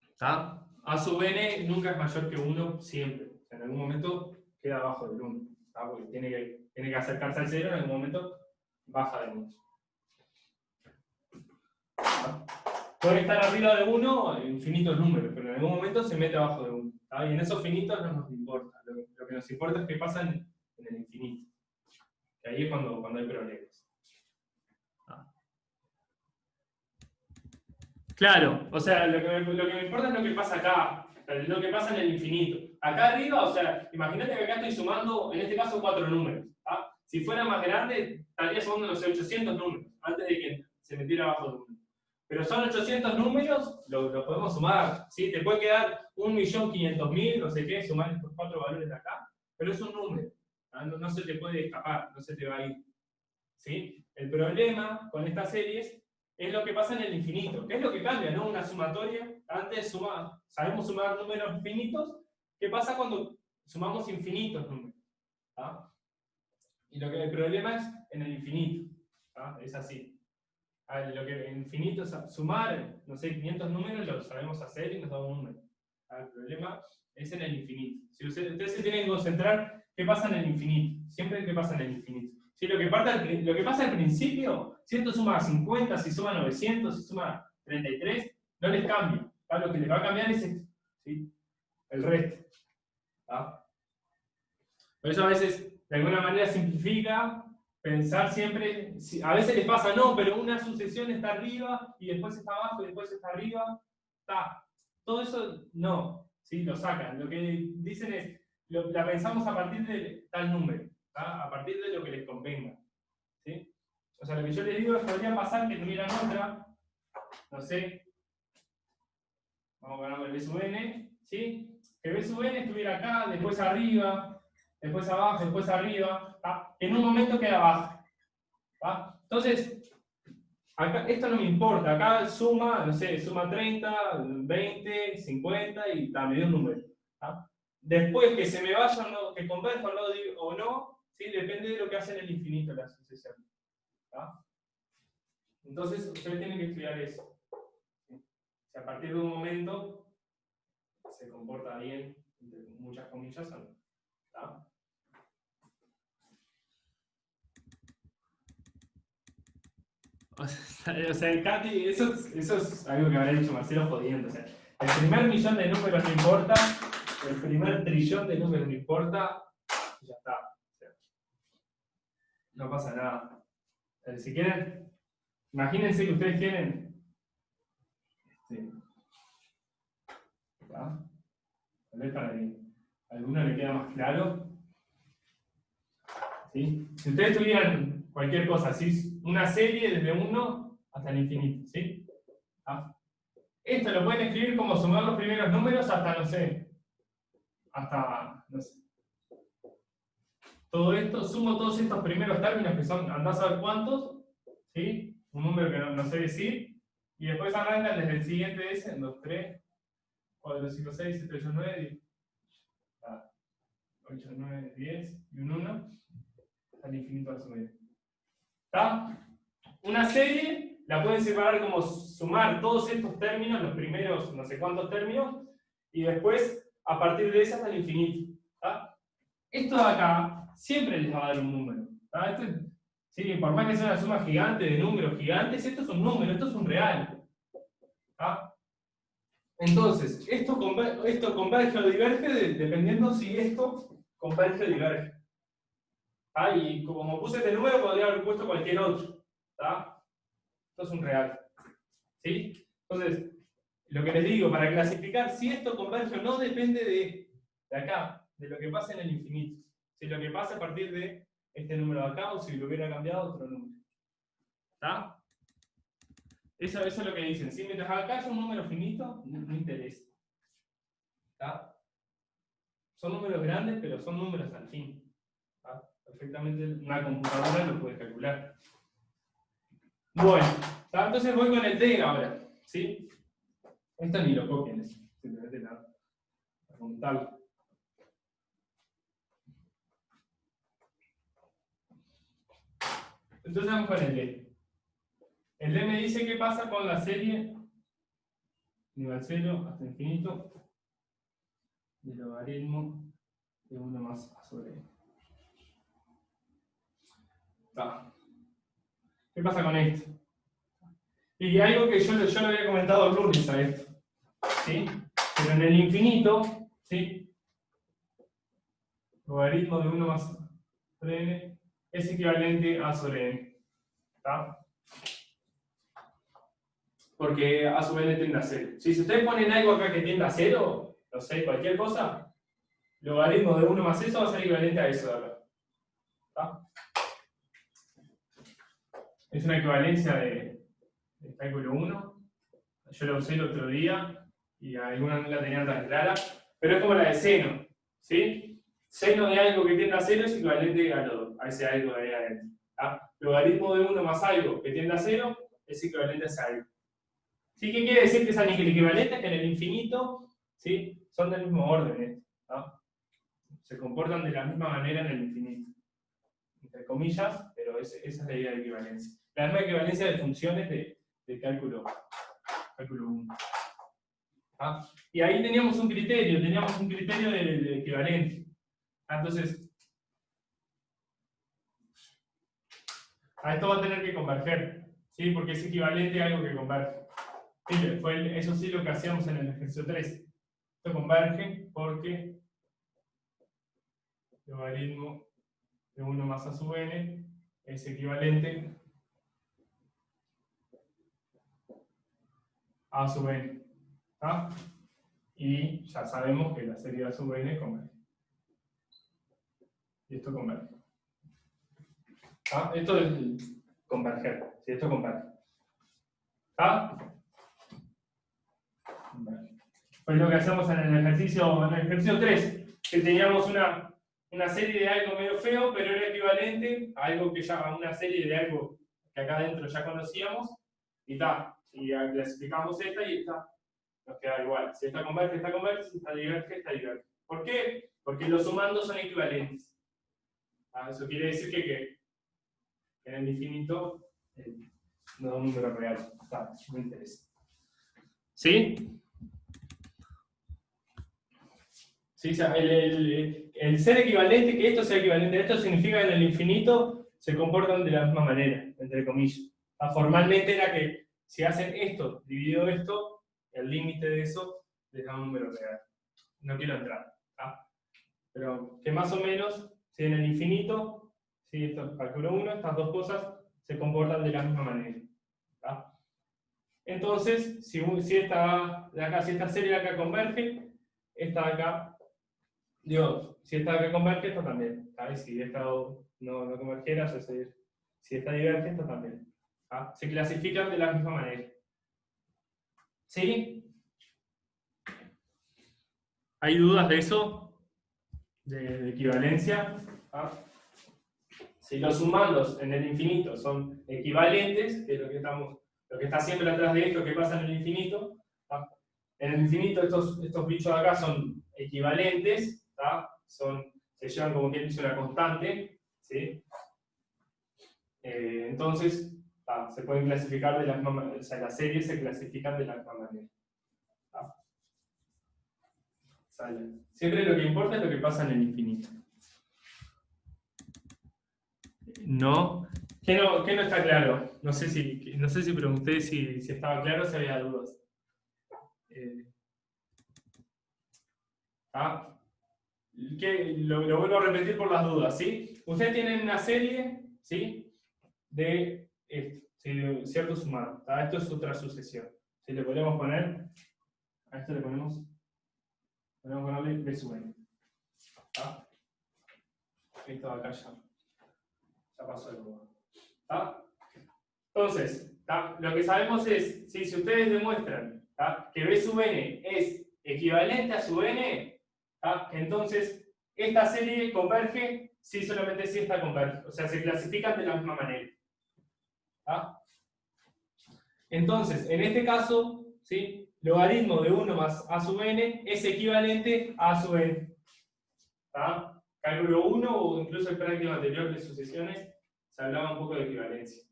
Speaker 1: ¿Está? A sub n nunca es mayor que 1, siempre. O sea, en algún momento queda abajo del 1. ¿Está? Porque tiene que acercarse al 0, en algún momento baja del 1. ¿Está? Puede estar arriba de 1 infinitos números, pero en algún momento se mete abajo de 1. ¿Está? Y en esos finitos no nos importa. Lo que nos importa es qué pasa en el infinito. Que ahí es cuando hay problemas. Claro, o sea, lo que me importa es lo que pasa acá, lo que pasa en el infinito. Acá arriba, o sea, imagínate que acá estoy sumando, en este caso, 4 números. ¿Ah? Si fuera más grande, estaría sumando, no sé, 800 números, antes de que se metiera abajo de 1. Pero son 800 números, lo podemos sumar, ¿sí? Te puede quedar 1.500.000, no sé qué, sumar estos 4 valores de acá, pero es un número. No se te puede escapar, no se te va a ir. ¿Sí? El problema con estas series es lo que pasa en el infinito. ¿Qué es lo que cambia, no? Una sumatoria. Antes sabemos sumar números finitos. ¿Qué pasa cuando sumamos infinitos números? ¿Ah? Y el problema es en el infinito. ¿Ah? Es así. Lo que en infinito es sumar, no sé, 500 números, lo sabemos hacer y nos da un número. El problema es en el infinito. Si ustedes se tienen que concentrar, ¿qué pasa en el infinito? Siempre qué pasa en el infinito. ¿Sí? Lo que pasa al principio, si esto suma 50, si suma 900, si suma 33, no les cambia. Lo que les va a cambiar es esto, ¿sí? El resto. ¿Ah? Por eso a veces, de alguna manera, simplifica pensar siempre, a veces les pasa, no, pero una sucesión está arriba y después está abajo y después está arriba. Todo eso no, ¿sí? Lo sacan. Lo que dicen es, la pensamos a partir de tal número, ¿tá? A partir de lo que les convenga. ¿Sí? O sea, lo que yo les digo es que podría pasar que tuvieran otra, no sé, vamos ganando el B sub n, ¿sí? Que B sub n estuviera acá, después arriba, después abajo, después arriba, ¿tá? En un momento queda abajo. ¿Tá? Entonces, acá, esto no me importa, acá suma, no sé, suma 30, 20, 50 y me dio un número. ¿Tá? Después que se me vaya o no, que converja o no, ¿sí? Depende de lo que hace en el infinito la sucesión. ¿Tá? Entonces, ustedes tienen que estudiar eso. ¿Sí? Si a partir de un momento se comporta bien, entre muchas comillas, o no. ¿Tá? O sea, Katy, eso es algo que habrá dicho Marcelo jodiendo. O sea, el primer millón de números no importa, el primer trillón de números no importa, y ya está. O sea, no pasa nada. Si quieren, imagínense que ustedes quieren. ¿Tá? Tal vez para que a alguno le queda más claro. ¿Sí? Si ustedes tuvieran cualquier cosa, ¿sí? Una serie desde 1 hasta el infinito, ¿sí? ¿Ah? Esto lo pueden escribir como sumar los primeros números hasta, no sé, todo esto, sumo todos estos primeros términos que son, andás a ver cuántos, ¿sí? Un número que no sé decir, y después arrancan desde el siguiente ese, 2, 3, 4, 5, 6, 7, 8, 9, 10. 8, 9, 10 y un 1 al infinito a su vez. ¿Está? Una serie la pueden separar como sumar todos estos términos, los primeros no sé cuántos términos, y después a partir de esa hasta el infinito. ¿Está? Esto de acá siempre les va a dar un número. ¿Está? Sí, por más que sea una suma gigante de números gigantes, esto es un número, esto es un real. ¿Está? Entonces, esto converge o diverge dependiendo si esto converge o diverge. ¿Ah? Y como puse este número, podría haber puesto cualquier otro. ¿Tá? Esto es un real. ¿Sí? Entonces, lo que les digo, para clasificar si esto converge o no depende de acá, de lo que pasa en el infinito. Si lo que pasa a partir de este número de acá o si lo hubiera cambiado otro número. ¿Está? Eso es lo que dicen. Si mientras acá es un número finito, no interesa. ¿Está? Son números grandes, pero son números al fin. ¿Está? Perfectamente una computadora lo puede calcular. Bueno, ¿está? Entonces voy con el D ahora. ¿Sí? Esto ni lo copien, simplemente nada. Apuntarlo. Entonces vamos con el D. El D me dice qué pasa con la serie nivel 0 hasta infinito del logaritmo de 1 más a sobre n. ¿Está? ¿Qué pasa con esto? Y algo que yo lo había comentado el lunes a esto. ¿Sí? Pero en el infinito, ¿sí? Logaritmo de 1 más sobre n es equivalente a sobre n. ¿Está? Porque a su n tiende a 0. Si ustedes ponen algo acá que tiende a 0, no sé, cualquier cosa, logaritmo de 1 más eso va a ser equivalente a eso de acá. ¿Está? Es una equivalencia de cálculo 1. Yo la usé el otro día y algunas no la tenían tan clara, pero es como la de seno. ¿Sí? Seno de algo que tiende a 0 es equivalente a ese algo de ahí adentro. ¿Está? Logaritmo de 1 más algo que tiende a 0 es equivalente a ese algo. ¿Sí? ¿Qué quiere decir que es equivalente? Que en el infinito, ¿sí? Son del mismo orden. ¿No? Se comportan de la misma manera en el infinito. Entre comillas, pero esa es la idea de equivalencia. La misma equivalencia de funciones de cálculo 1. ¿Ah? Y ahí teníamos un criterio de equivalencia. Entonces, a esto va a tener que converger, ¿sí? Porque es equivalente a algo que converge. Eso sí lo que hacíamos en el ejercicio 3. Esto converge porque el logaritmo de 1 más a sub n es equivalente a A sub n. ¿Tá? Y ya sabemos que la serie A sub n converge. Y esto converge. ¿Tá? Esto es converger. Si esto converge. ¿Tá? Pues lo que hacemos en el ejercicio 3, que teníamos una serie de algo medio feo, pero era equivalente a algo que ya, a una serie de algo que acá adentro ya conocíamos, y está. Y clasificamos esta y esta nos queda igual. Si esta converge, si esta diverge. ¿Por qué? Porque los sumandos son equivalentes. Eso quiere decir que en el infinito no da un número real. Está, me interesa. ¿Sí? Sí, o sea, el ser equivalente, que esto sea equivalente a esto, significa que en el infinito se comportan de la misma manera, entre comillas. Formalmente era que si hacen esto dividido esto, el límite de eso les da un número real. No quiero entrar. ¿Tá? Pero que más o menos, si en el infinito, si esto cálculo 1, estas dos cosas se comportan de la misma manera. ¿Tá? Entonces, si esta de acá, si esta serie de acá converge, esta de acá. Digo, si esta que converge, esta también. ¿Sabes? Si esta no convergiera, es decir, si esta diverge, esta también. ¿Ah? Se clasifican de la misma manera. ¿Sí? ¿Hay dudas de eso? ¿De equivalencia? ¿Ah? Si los sumandos en el infinito son equivalentes, que es lo que está siempre atrás de esto que pasa en el infinito, ¿tá? En el infinito estos bichos de acá son equivalentes, ¿tá? Se llevan como quien dice una constante, ¿sí? Entonces, se pueden clasificar de la misma manera, o sea, las series se clasifican de la misma manera. ¿Sale? Siempre lo que importa es lo que pasa en el infinito. No. ¿Qué no está claro? No sé si pregunté si estaba claro o si había dudas. Lo vuelvo a repetir por las dudas, ¿sí? Ustedes tienen una serie, ¿sí? De ciertos sumados. Esto es otra sucesión. Si le podemos poner, a esto le podemos ponerle B sub n. Esto de acá ya pasó el lugar. Entonces, lo que sabemos es, si ustedes demuestran que B sub n es equivalente a sub n, entonces esta serie converge solamente si esta converge. O sea, se clasifican de la misma manera. Entonces, en este caso, ¿sí? Logaritmo de 1 más a sub n es equivalente a a sub n. Cálculo 1 o incluso el práctico anterior de sucesiones se hablaba un poco de equivalencia.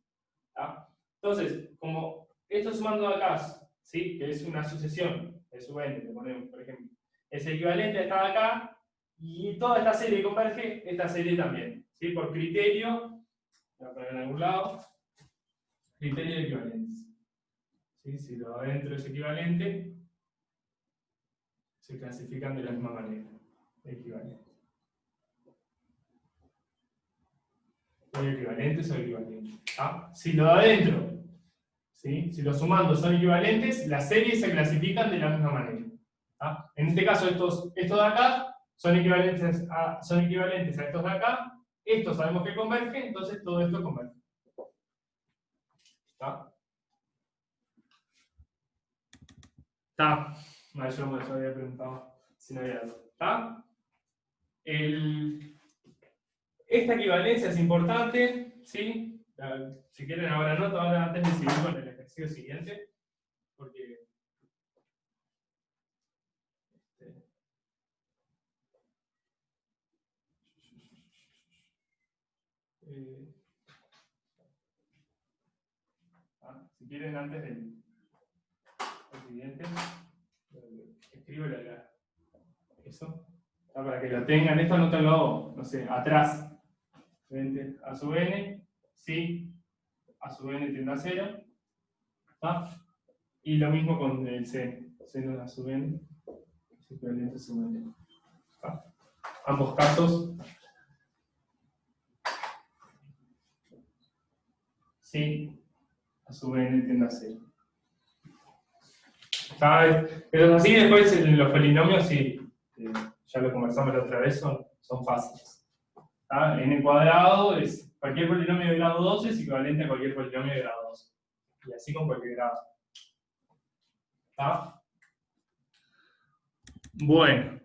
Speaker 1: Entonces, como esto sumando acá, ¿sí? Que es una sucesión de sub n, le ponemos, por ejemplo, es equivalente a esta de acá, y toda esta serie converge, esta serie también. ¿Sí? Por criterio, voy a poner en algún lado, criterio de equivalencia. ¿Sí? Si lo de adentro es equivalente, se clasifican de la misma manera. Equivalente. ¿Son equivalentes o equivalentes? Si lo de adentro, ¿sí? Si los sumandos son equivalentes, las series se clasifican de la misma manera. En este caso, estos de acá son equivalentes a estos de acá. Estos sabemos que convergen, entonces todo esto converge. Yo me había preguntado si no había algo. Esta equivalencia es importante, ¿sí? Si quieren ahora anoto, ahora antes de seguir con el ejercicio siguiente, porque si quieren antes del siguiente, escribo eso, para que lo tengan. Esto anótenlo, no sé, atrás. Frente a sub n, sí, a sub n tiende a 0. Y lo mismo con el seno. Seno de a sub n es equivalente a sub n. Ambos casos, sí, a sub n tiende a 0. Pero así después en los polinomios, sí, ya lo conversamos la otra vez, son fáciles. N cuadrado es cualquier polinomio de grado 12 es equivalente a cualquier polinomio de grado 12. Y así con cualquier grado. Bueno.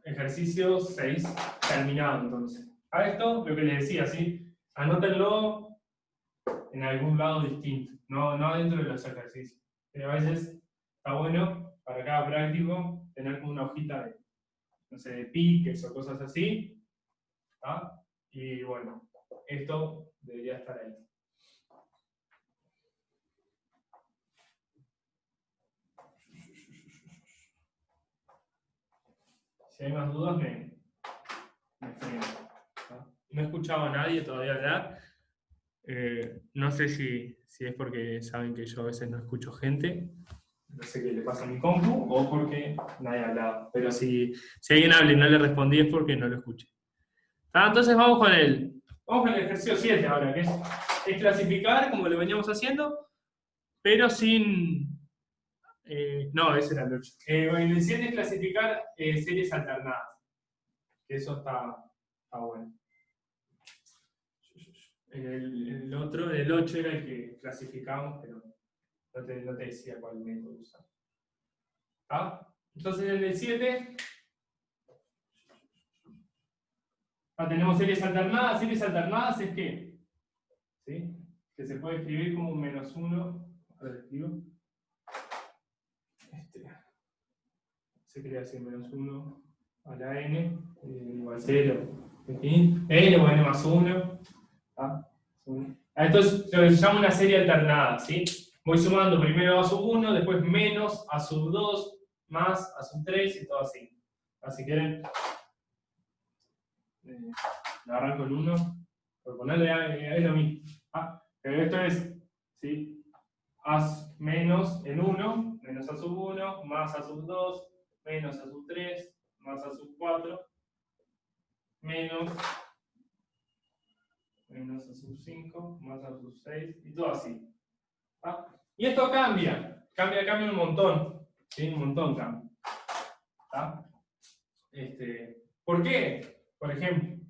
Speaker 1: Ejercicio 6 terminado entonces. A esto, lo que les decía, ¿sí? Anótenlo en algún lado distinto, no dentro de los ejercicios. Pero a veces está bueno para cada práctico tener como una hojita de, no sé, de piques o cosas así. Y bueno, esto debería estar ahí. Si hay más dudas, me freno. No he escuchado a nadie todavía hablar. No sé si es porque saben que yo a veces no escucho gente. No sé qué le pasa a mi compu o porque nadie ha hablado. Pero si alguien habla y no le respondí es porque no lo escuché. Entonces vamos con el ejercicio 7 ahora, que es clasificar como lo veníamos haciendo, pero sin... no, ese era el 8. En el 7 es clasificar series alternadas. Que eso está bueno. El otro, el 8 era el que clasificamos, pero no te decía cuál método usar. Entonces en el 7 tenemos series alternadas. Series alternadas es que, ¿sí? Que se puede escribir como un -1. Ahora escribo. Se crea así -1 a la n igual 0. N o n más 1. Esto es lo que se llama una serie alternada, ¿sí? Voy sumando primero a sub 1, después menos a sub 2, más a sub 3 y todo así. Si quieren, le arranco el 1, por ponerle ahí lo mismo. Pero esto es, ¿sí? A menos en 1, menos a sub 1, más a sub 2, menos a sub 3, más a sub 4, menos a sub 5, más a sub 6, y todo así. Y esto cambia un montón, ¿sí? Un montón cambia. ¿Por qué? Por ejemplo,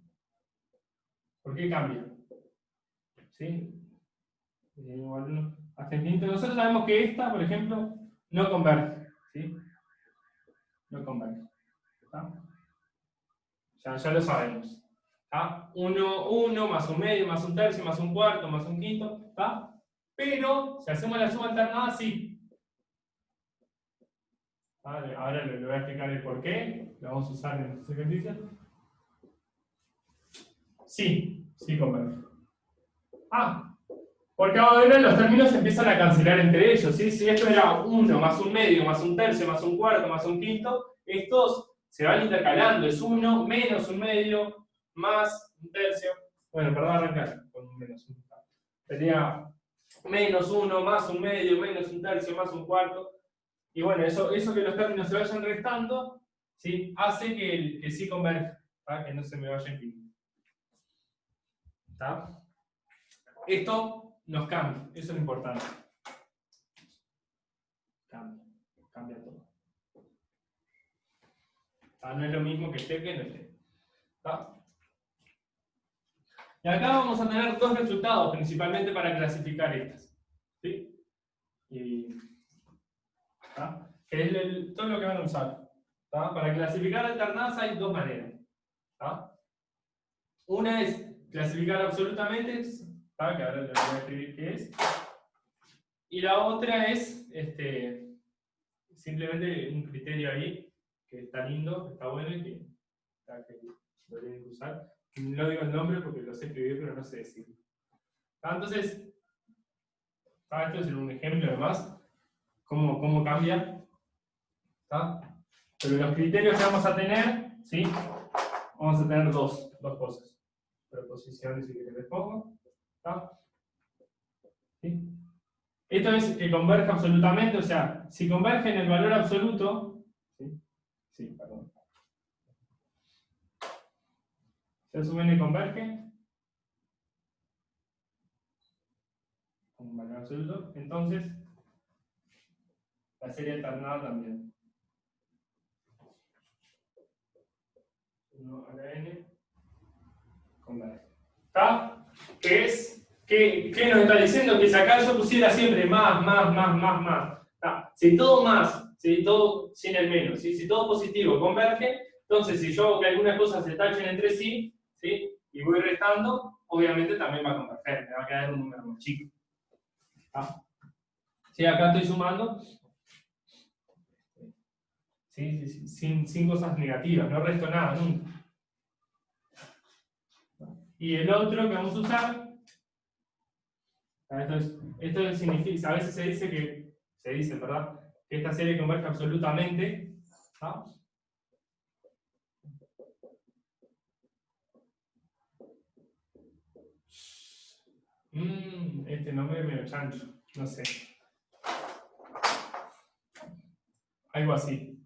Speaker 1: ¿por qué cambia? ¿Sí? Nosotros sabemos que esta, por ejemplo, no converge, ¿sí? No converge. Ya lo sabemos. 1 más un medio, más un tercio, más un cuarto, más un quinto. Pero si hacemos la suma alternada, sí. Ahora le voy a explicar el por qué. Lo vamos a usar en estos ejercicios. Sí converge. Porque ahora los términos se empiezan a cancelar entre ellos. ¿Sí? Si esto era 1 más un medio, más un tercio, más un cuarto, más un quinto, estos se van intercalando. Es 1 menos un medio, más un tercio. Bueno, perdón, arrancar con un menos un. Sería menos 1 más un medio, menos un tercio, más un cuarto. Y bueno, eso que los términos se vayan restando, ¿sí? Hace que sí converja, que no se me vaya infinito. Esto nos cambia, eso es lo importante. Cambia todo. No es lo mismo que esté que no esté. Y acá vamos a tener dos resultados, principalmente para clasificar estas. ¿Sí? Que es todo lo que van a usar. Para clasificar alternadas hay dos maneras. Una es clasificar absolutamente, que ahora les voy a escribir qué es. Y la otra es simplemente un criterio ahí, que está lindo, que está bueno y que lo tienen que usar. No digo el nombre porque lo sé escribir, pero no sé decirlo. Entonces, esto es un ejemplo además, cómo cambia. Pero los criterios que vamos a tener, ¿sí? Vamos a tener dos cosas. Preposiciones, si les pongo. ¿Sí? Esto es que converge absolutamente, o sea, si converge en el valor absoluto, perdón. Si a sub n converge con un valor absoluto, entonces la serie alternada también. 1 a la n converge. ¿Qué nos está diciendo? Que si acá yo pusiera siempre más. Si todo más, si todo sin el menos, si todo positivo converge, entonces si yo hago que algunas cosas se tachen entre sí, y voy restando, obviamente también va a converger, me va a quedar un número más chico. Acá estoy sumando. Sin cosas negativas, no resto nada nunca. Y el otro que vamos a usar, esto significa, a veces se dice, ¿verdad? Que esta serie converge absolutamente. Este nombre es medio chancho, no sé. Algo así.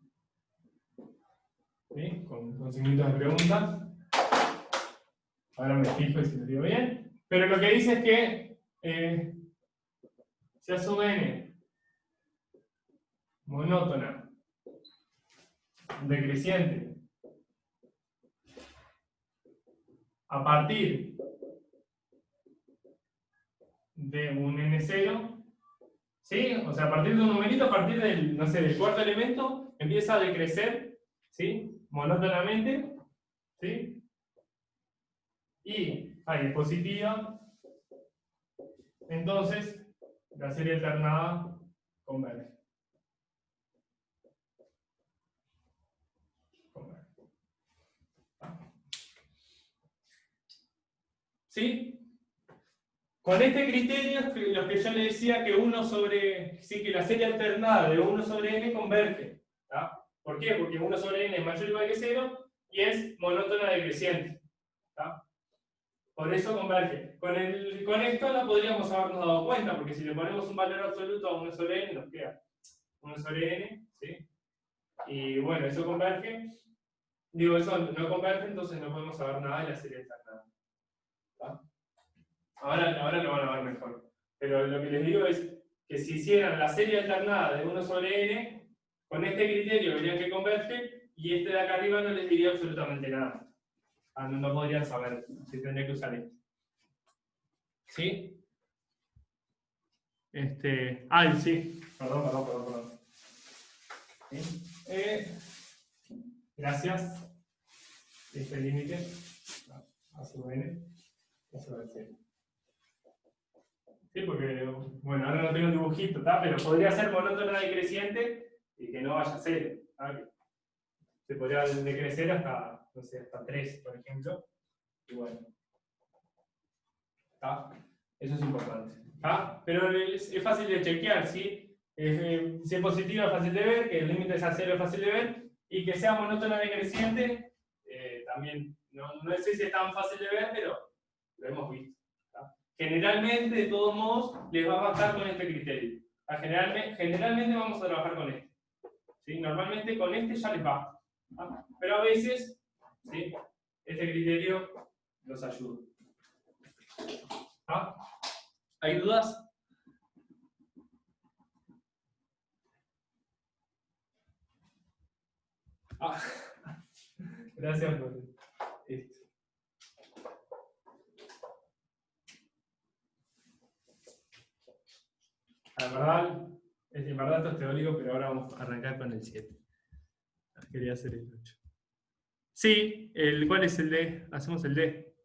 Speaker 1: ¿Sí? Con signitos de pregunta. Ahora me fijo y si lo digo bien. Pero lo que dice es que si a sub n monótona, decreciente, a partir de un n0, ¿sí? O sea, a partir de un numerito, a partir del, no sé, del cuarto elemento, empieza a decrecer, ¿sí? Monótonamente, ¿sí? y hay positiva, entonces la serie alternada converge. ¿Sí? Con este criterio es lo que yo le decía que que la serie alternada de 1 sobre n converge. ¿Tá? ¿Por qué? Porque 1 sobre n es mayor o igual que 0 y es monótona decreciente. ¿Tá? Por eso converge. Con esto no podríamos habernos dado cuenta, porque si le ponemos un valor absoluto a 1 sobre n, nos queda 1 sobre n, ¿sí? Y bueno, eso converge. Digo, eso no converge, entonces no podemos saber nada de la serie alternada. ¿Tá? Ahora lo van a ver mejor. Pero lo que les digo es que si hicieran la serie alternada de 1 sobre n, con este criterio verían que converge, y este de acá arriba no les diría absolutamente nada. No podrían saber si tendría que usar esto. ¿Sí? Sí. Perdón. ¿Sí? Gracias. Este límite. A sub n. A sub c. Sí, porque, bueno, ahora no tengo un dibujito, ¿tá? Pero podría ser monótona decreciente y que no vaya a 0. Se podría decrecer hasta, no sé, hasta 3, por ejemplo. Y bueno. ¿Tá? Eso es importante. ¿Tá? Pero es fácil de chequear, ¿sí? Si es positivo es fácil de ver, que el límite es a 0 es fácil de ver, y que sea monótona decreciente, también, no sé si es tan fácil de ver, pero lo hemos visto. ¿Tá? Generalmente, de todos modos, les va a bastar con este criterio. Generalmente vamos a trabajar con este. ¿Sí? Normalmente con este ya les basta. ¿Tá? Pero a veces, ¿sí? Este criterio los ayuda. ¿Ah? ¿Hay dudas? Gracias por esto. En verdad esto es teórico, pero ahora vamos a arrancar con el 7. Quería hacer el 8. Sí, ¿cuál es el D? Hacemos el D.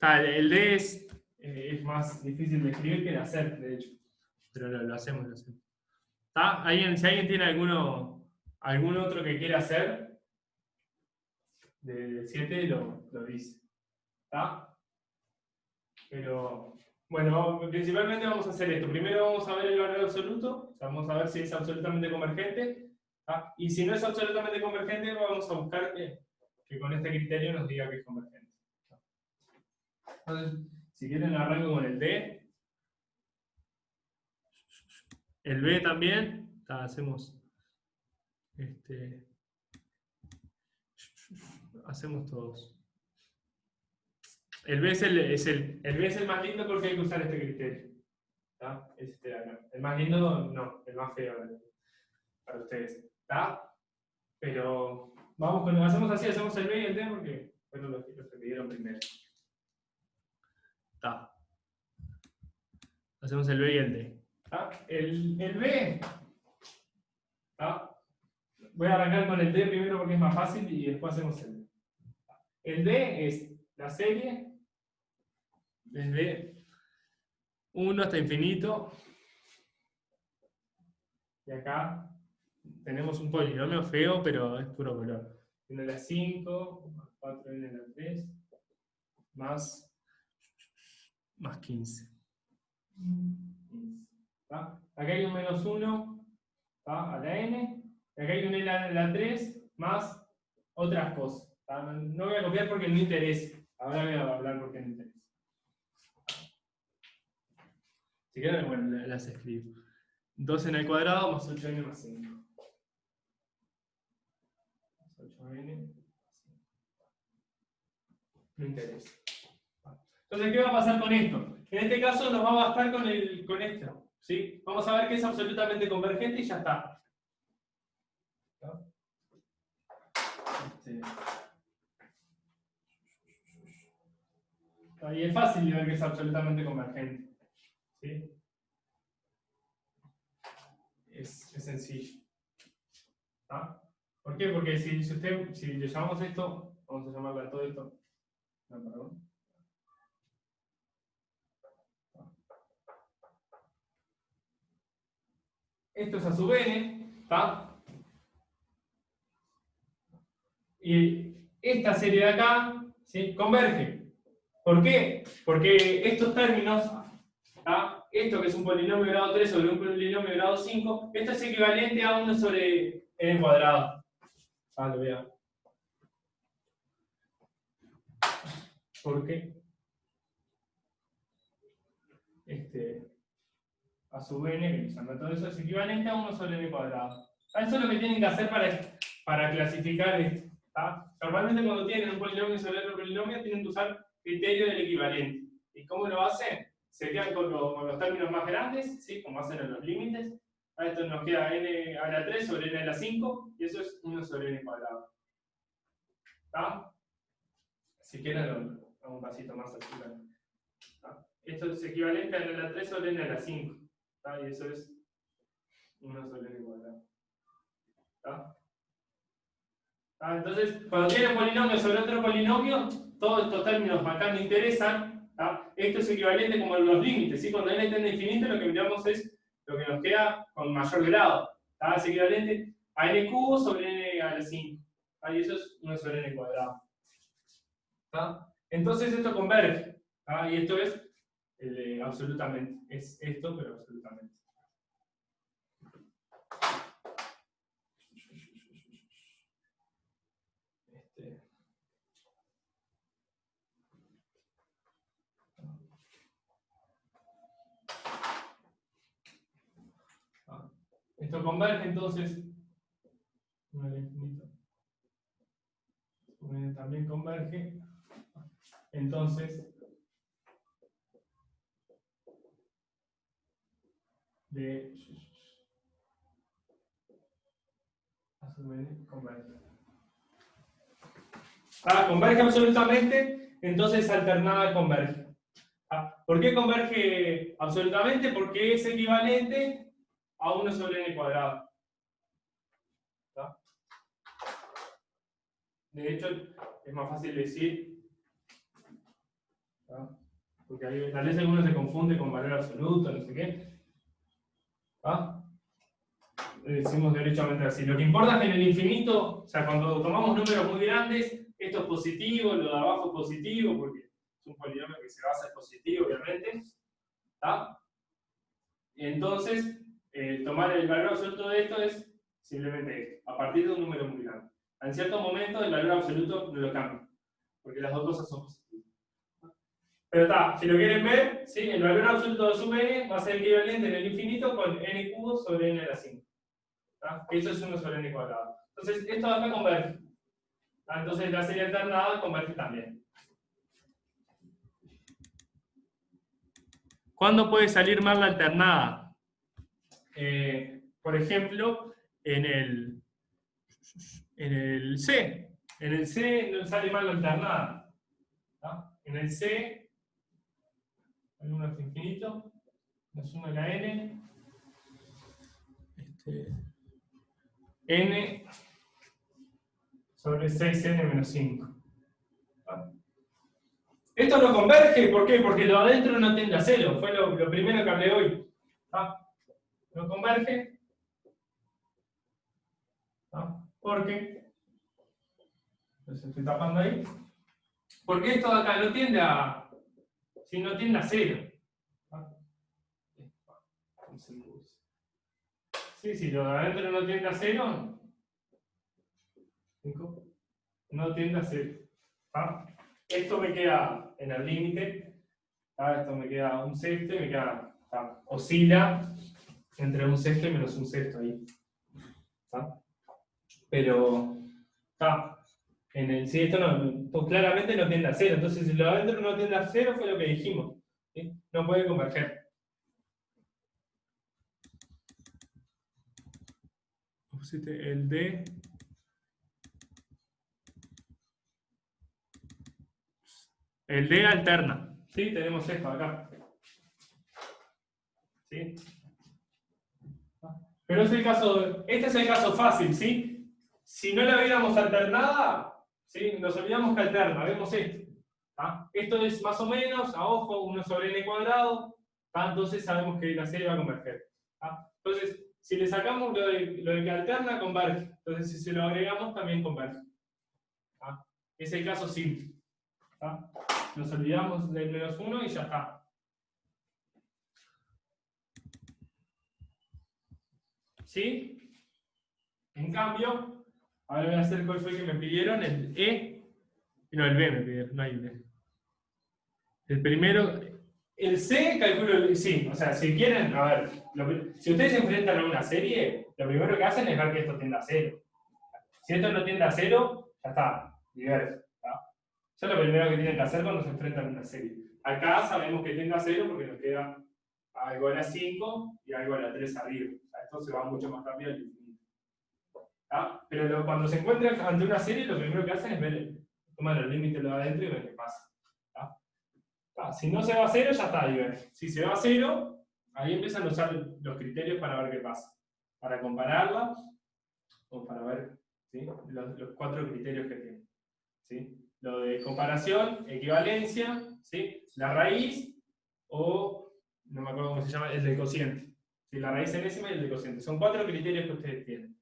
Speaker 1: El D es más difícil de escribir que de hacer, de hecho. Pero lo hacemos. ¿Está? Si alguien tiene algún otro que quiera hacer, del 7 lo dice. ¿Está? Pero, bueno, principalmente vamos a hacer esto. Primero vamos a ver el valor absoluto, o sea, vamos a ver si es absolutamente convergente. ¿Tá? Y si no es absolutamente convergente, vamos a buscar que con este criterio nos diga que es convergente. Entonces, si quieren arranco con el D. El B también. Hacemos todos. El B es el más lindo porque hay que usar este criterio. ¿Tá? Este de acá. El más lindo no, el más feo para ustedes. ¿Tá? Pero hacemos así, hacemos el B y el D porque fueron los que pidieron primero. ¿Tá? Hacemos el B y el D. ¿Tá? El B. ¿Tá? Voy a arrancar con el D primero porque es más fácil y después hacemos el D. El D es la serie desde 1 hasta infinito. Y acá tenemos un polinomio feo, pero es puro color. 1 a la 5, más 4n a la 3, más 15. ¿Tá? Acá hay un menos 1, ¿tá? A la n. Y acá hay un n a la 3, más otras cosas. ¿Tá? No voy a copiar porque no interesa. Ahora voy a hablar porque no interesa. Si quieren, bueno, las escribo. 2n al cuadrado más 8n más 5. 8n más 5. No interesa. Entonces, ¿qué va a pasar con esto? En este caso nos va a bastar con esto. ¿Sí? Vamos a ver que es absolutamente convergente y ya está. Y es fácil de ver que es absolutamente convergente. ¿Sí? Es sencillo. ¿Tá? ¿Por qué? Porque si le llamamos esto, vamos a llamarle a todo esto No, perdón. Esto es a sub n, ¿está? Y esta serie de acá, ¿sí? Converge. ¿Por qué? Porque estos términos, ¿tá? Esto que es un polinomio de grado 3 sobre un polinomio de grado 5, esto es equivalente a 1 sobre n cuadrado. Lo veo. ¿Por qué? A sub n, que todo eso es equivalente a 1 sobre n cuadrado. Eso es lo que tienen que hacer para clasificar esto. Normalmente cuando tienen un polinomio sobre otro polinomio tienen que usar criterio del equivalente. ¿Y cómo lo hacen? Se quedan con los términos más grandes, ¿sí? Como hacen en los límites. Esto nos queda n a la 3 sobre n a la 5, y eso es 1 sobre n cuadrado. ¿Está? Si quieren, hago un pasito más así. Esto es equivalente a n a la 3 sobre n a la 5. ¿Está? Y eso es 1 sobre n cuadrado. ¿Está? Entonces, cuando tienen polinomio sobre otro polinomio, todos estos términos acá me interesan. ¿Tá? Esto es equivalente como en los límites, ¿sí? Cuando n tiende a infinito, lo que miramos es lo que nos queda con mayor grado. ¿Tá? Es equivalente a n cubo sobre n a la 5. ¿Tá? Y eso es 1 sobre n cuadrado. ¿Tá? Entonces esto converge. ¿Tá? Y esto es absolutamente. Es esto, pero absolutamente. Esto converge, entonces, también converge, entonces, converge. Converge absolutamente, entonces alternada converge. ¿Por qué converge absolutamente? Porque es equivalente a 1 sobre n cuadrado. ¿Está? De hecho, es más fácil decir, ¿está? Porque tal vez alguno se confunde con valor absoluto, no sé qué. ¿Está? Decimos derechamente así. Lo que importa es que en el infinito, o sea, cuando tomamos números muy grandes, esto es positivo, lo de abajo es positivo, porque es un polinomio que se basa en positivo, obviamente. ¿Está? Entonces, tomar el valor absoluto de esto es simplemente esto, a partir de un número muy grande. En cierto momento el valor absoluto no lo cambia, porque las dos cosas son positivas. Pero está, si lo quieren ver, ¿sí? El valor absoluto de sub n va a ser equivalente en el infinito con n cubo sobre n a la 5. Eso es 1 sobre n cuadrado. Entonces, esto de acá converge. Entonces, la serie alternada converge también. ¿Cuándo puede salir mal la alternada? Por ejemplo, en el C. En el C no sale mal la alternada. En el C, el 1 es infinito, nos suma la n. N sobre 6n menos 5. Esto no converge, ¿por qué? Porque lo adentro no tiende a 0, fue lo primero que hablé hoy. No converge. Porque, entonces estoy tapando ahí, porque esto de acá no tiende a, si no tiende a 0. Sí, si lo de adentro no tiende a 0, no tiende a 0. Esto me queda en el límite, esto me queda un sexto y me queda, oscila entre un sexto y menos un sexto ahí. Pero, si esto pues claramente no tiende a 0, entonces si lo de adentro no tiende a 0 fue lo que dijimos. ¿Sí? No puede converger. El D. El D alterna. ¿Sí? Tenemos esto acá. ¿Sí? Pero este es el caso fácil, ¿sí? Si no la viéramos alternada, ¿sí? Nos olvidamos que alterna, vemos esto. Esto es más o menos, a ojo, 1 sobre n cuadrado, entonces sabemos que la serie va a converger. Entonces, si le sacamos lo de que alterna, converge. Entonces, si se lo agregamos, también converge. Es el caso simple. Nos olvidamos del menos 1 y ya está. ¿Sí? En cambio, ahora voy a hacer cuál fue el que me pidieron, el E, no, el B me pidieron, no hay un E. El primero, el C, calculo, sí, o sea, si quieren, a ver, si ustedes se enfrentan a una serie, lo primero que hacen es ver que esto tiende a 0. Si esto no tiende a 0, ya está, diverso. Eso es lo primero que tienen que hacer cuando se enfrentan a una serie. Acá sabemos que tiende a 0 porque nos queda a igual a 5 y a igual a 3 arriba. O sea, esto se va mucho más rápido al infinito. Pero cuando se encuentran ante una serie, lo primero que hacen es ver, toman el límite de adentro y ver qué pasa. Si no se va a 0, ya está diverso. Si se va a 0, ahí empiezan a usar los criterios para ver qué pasa. Para compararla, o para ver, ¿sí?, los 4 criterios que tiene. ¿Sí? Lo de comparación, equivalencia, ¿sí?, la raíz, o no me acuerdo cómo se llama, el del cociente. ¿Sí? La raíz enésima y el del cociente. Son 4 criterios que ustedes tienen.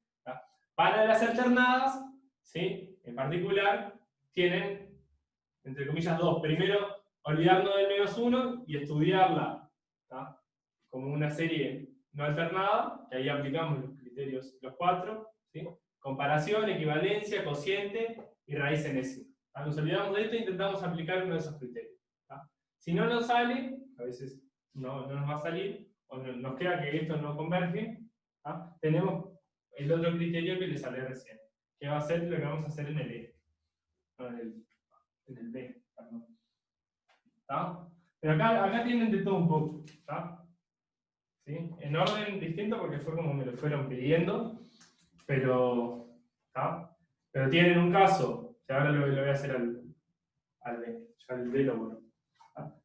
Speaker 1: Para las alternadas, ¿sí?, en particular, tienen, entre comillas, 2. Primero, olvidarnos del menos 1 y estudiarla como una serie no alternada, que ahí aplicamos los criterios, los 4, ¿sí? Comparación, equivalencia, cociente y raíz enésima. Nos olvidamos de esto e intentamos aplicar uno de esos criterios. Si no nos sale, a veces no nos va a salir, o nos queda que esto no converge, tenemos el otro criterio que les hablé recién, que va a ser lo que vamos a hacer en el E, no en el B, perdón. Pero acá tienen de todo un poco. ¿Sí? En orden distinto porque fue como me lo fueron pidiendo, pero tienen un caso, que ahora lo voy a hacer al B, ya el B lo borro.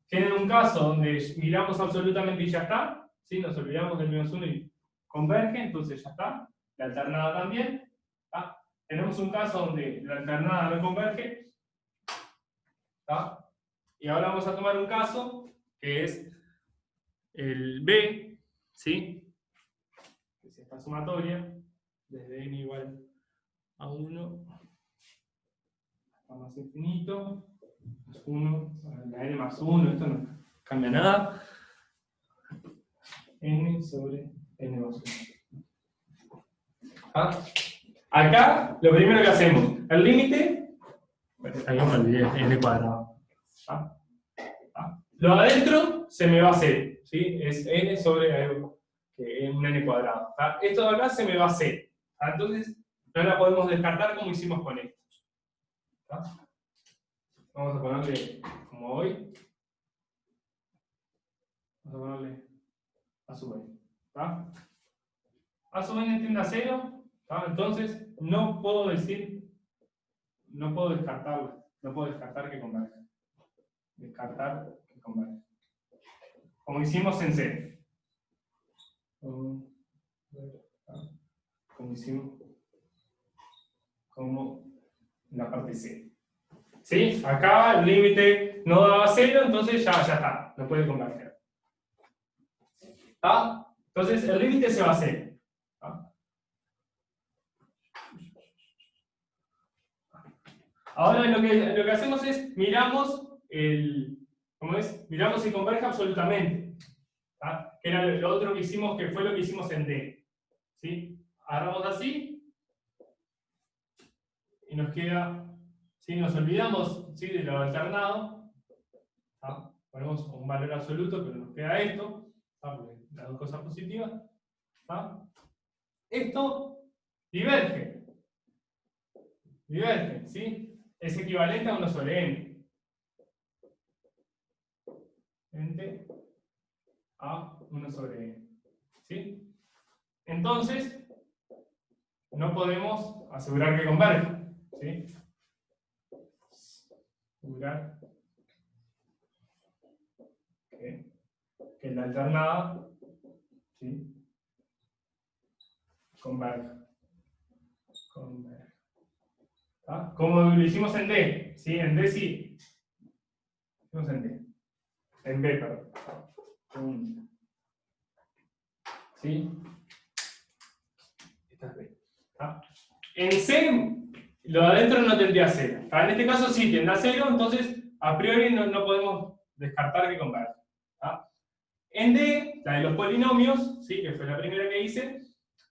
Speaker 1: Tienen un caso donde miramos absolutamente y ya está, ¿sí? Nos olvidamos del menos 1 y converge, entonces ya está. La alternada también. Tenemos un caso donde la alternada no converge. Y ahora vamos a tomar un caso que es el B, ¿sí?, que es esta sumatoria, desde n igual a 1 hasta más infinito, más 1, la n más 1, esto no cambia nada, n sobre n más 1. Acá, lo primero que hacemos, el límite, ahí me olvidé, n cuadrado. Lo adentro se me va a hacer, ¿sí? Es n sobre un n cuadrado. Esto de acá se me va a hacer. Entonces, no la podemos descartar como hicimos con esto. Vamos a ponerle como hoy. Vamos a ponerle a sub n. A sub n tiende a 0. Entonces, no puedo decir, no puedo descartarlo. No puedo descartar que converja. Descartar que converja. Como hicimos en C. Como hicimos como en la parte C. ¿Sí? Acá el límite no daba 0, entonces ya está, no puede converger. Entonces el límite se va a hacer. Ahora lo que hacemos es miramos ¿cómo es? Miramos si converge absolutamente. Que era lo otro que hicimos, que fue lo que hicimos en D. ¿Sí? Agarramos así y nos queda, ¿sí?, nos olvidamos, ¿sí?, de lo alternado. Ponemos un valor absoluto, pero nos queda esto, porque las dos cosas positivas. Esto diverge. Diverge, ¿sí? Es equivalente a 1 sobre n. Frente a 1 sobre n. ¿Sí? Entonces, no podemos asegurar que converge. ¿Sí? Asegurar que la alternada, ¿sí?, converge. Como lo hicimos en D. ¿Sí? En D sí. No en D. En B, perdón. ¿Sí? Esta es B. ¿Tá? En C, lo de adentro no tendría 0. En este caso sí tiende a 0, entonces a priori no podemos descartar que converge. ¿Tá? En D, la de los polinomios, ¿sí? Que fue la primera que hice,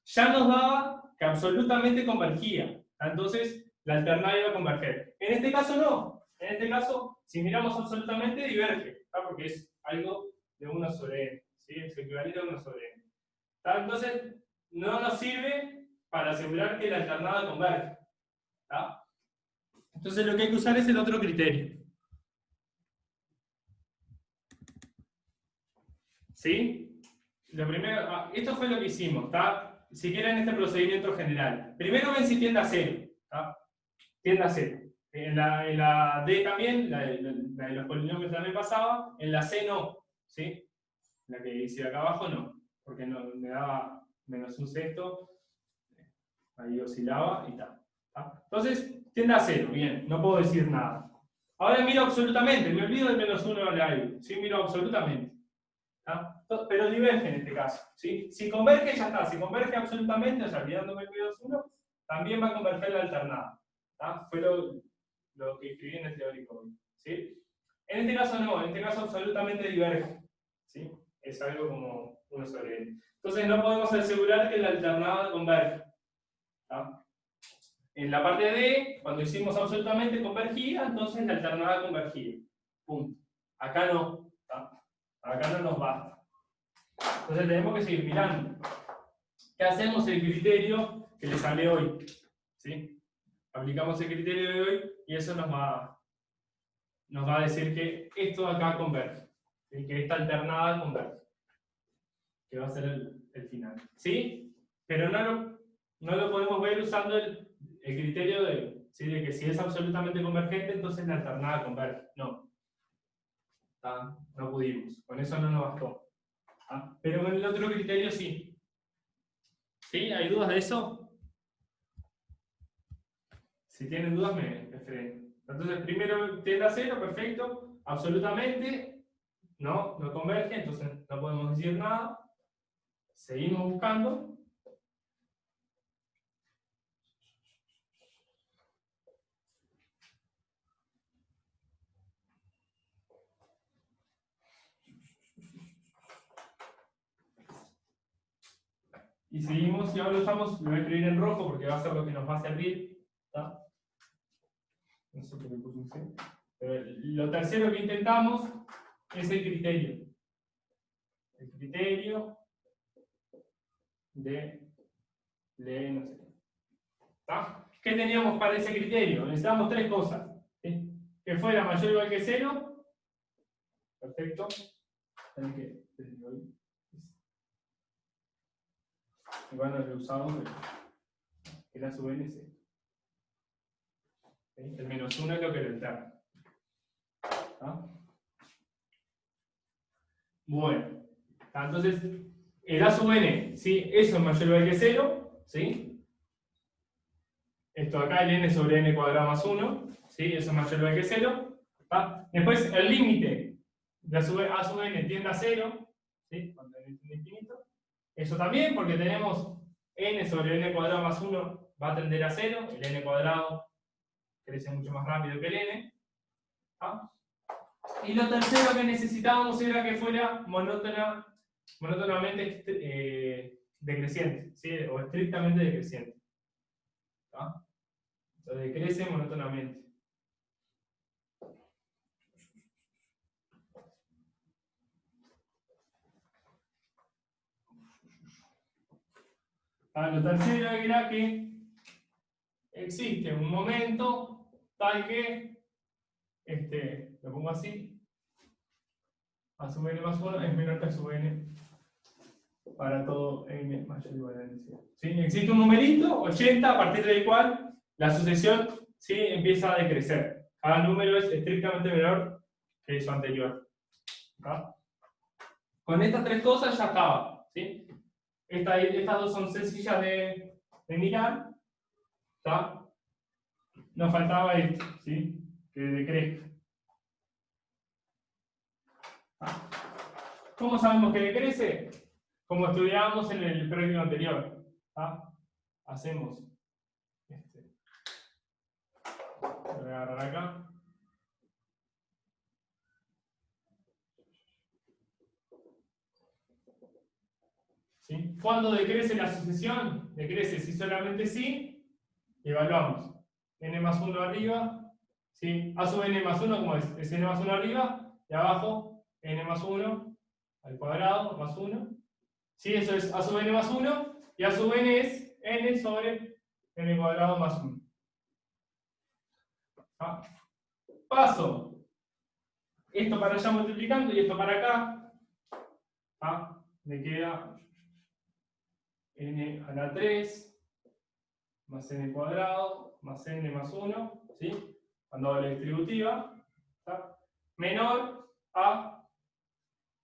Speaker 1: ya nos daba que absolutamente convergía. Entonces, la alternada iba a converger. En este caso no. En este caso, si miramos absolutamente, diverge, ¿tá? Porque es algo de 1 sobre n. ¿Sí? Es equivalente a 1 sobre n. ¿Tá? Entonces, no nos sirve para asegurar que la alternada converge. ¿Tá? Entonces, lo que hay que usar es el otro criterio. ¿Sí? Lo primero, esto fue lo que hicimos, ¿tá? Si quieren este procedimiento general. Primero ven si tiende a 0, ¿tá? Tiende a 0. En la D también, la de los polinomios también pasaba, en la C no, ¿sí? La que hice acá abajo no, porque no, me daba menos un sexto, ahí oscilaba y tal. ¿Tá? Entonces, tiende a 0, bien, no puedo decir nada. Ahora miro absolutamente, me olvido del menos 1 de la ¿sí? Miro absolutamente. ¿Tá? Pero diverge en este caso. ¿Sí? Si converge, ya está. Si converge absolutamente, o sea, olvidándome el menos 1, también va a converger la alternada. ¿Tá? Fue lo que escribí en el teórico hoy. ¿Sí? En este caso no, en este caso absolutamente diverge. ¿Sí? Es algo como 1 sobre n. Entonces no podemos asegurar que la alternada converge. ¿Tá? En la parte D, cuando hicimos absolutamente convergía, entonces la alternada convergía. Punto. Acá no. ¿Tá? Acá no nos basta. Entonces tenemos que seguir mirando. ¿Qué hacemos? El criterio que les hablé hoy. ¿Sí? Aplicamos el criterio de hoy y eso nos va a decir que esto de acá converge. ¿Sí? Que esta alternada converge. Que va a ser el final. ¿Sí? Pero no lo podemos ver usando el criterio ¿sí? De que si es absolutamente convergente, entonces la alternada converge. No. ¿Tá? No pudimos. Con eso no nos bastó. ¿Ah? Pero con el otro criterio sí. ¿Sí? ¿Hay dudas de eso? Si tienen dudas, me frenen. Entonces, primero tiende a 0, perfecto. Absolutamente, no converge, entonces no podemos decir nada. Seguimos buscando. Y seguimos, y ahora lo usamos, lo voy a escribir en rojo porque va a ser lo que nos va a servir. ¿Tá? No sé por qué puse un C. Pero lo tercero que intentamos es el criterio. El criterio de no sé qué. ¿Tá? ¿Qué teníamos para ese criterio? Necesitábamos 3 cosas. ¿Sí? Que fuera mayor o igual que 0. Perfecto. Igual no lo he usado, pero el A sub n es esto. ¿Sí? El menos 1 es lo que lo entra. ¿Ah? Bueno, entonces el A sub n, ¿sí? Eso es mayor o igual que 0, ¿sí? Esto acá, el n sobre n cuadrado más 1, ¿sí? Eso es mayor o igual que 0. ¿Ah? Después el límite de A sub n tiende a 0, ¿sí? Cuando n tiende a infinito. Eso también, porque tenemos n sobre n cuadrado más 1 va a tender a 0, el n cuadrado crece mucho más rápido que el n. ¿Ah? Y lo tercero que necesitábamos era que fuera monótonamente decreciente, ¿sí? O estrictamente decreciente. ¿Ah? Entonces decrece monótonamente. Lo tercero era que existe un momento tal que, lo pongo así, A sub n más 1 es menor que A sub n para todo n mayor o igual a n. ¿Sí? Existe un numerito, 80, a partir del cual la sucesión, ¿sí? Empieza a decrecer. Cada número es estrictamente menor que su anterior. ¿Tá? Con estas 3 cosas ya estaba. ¿Sí? Estas dos son sencillas de mirar. ¿Tá? Nos faltaba esto, ¿sí? Que decrezca. ¿Cómo sabemos que decrece? Como estudiábamos en el práctico anterior. Hacemos lo voy a agarrar acá. ¿Sí? ¿Cuándo decrece la sucesión? Decrece si solamente sí. Evaluamos. N más 1 arriba. ¿Sí? A sub n más 1, como es n más 1 arriba. Y abajo, n más 1 al cuadrado más 1. ¿Sí? Eso es a sub n más 1. Y a sub n es n sobre n cuadrado más 1. Paso esto para allá multiplicando y esto para acá. Me queda n a la 3 más n cuadrado más n más 1, ¿sí? Cuando hago la distributiva, menor a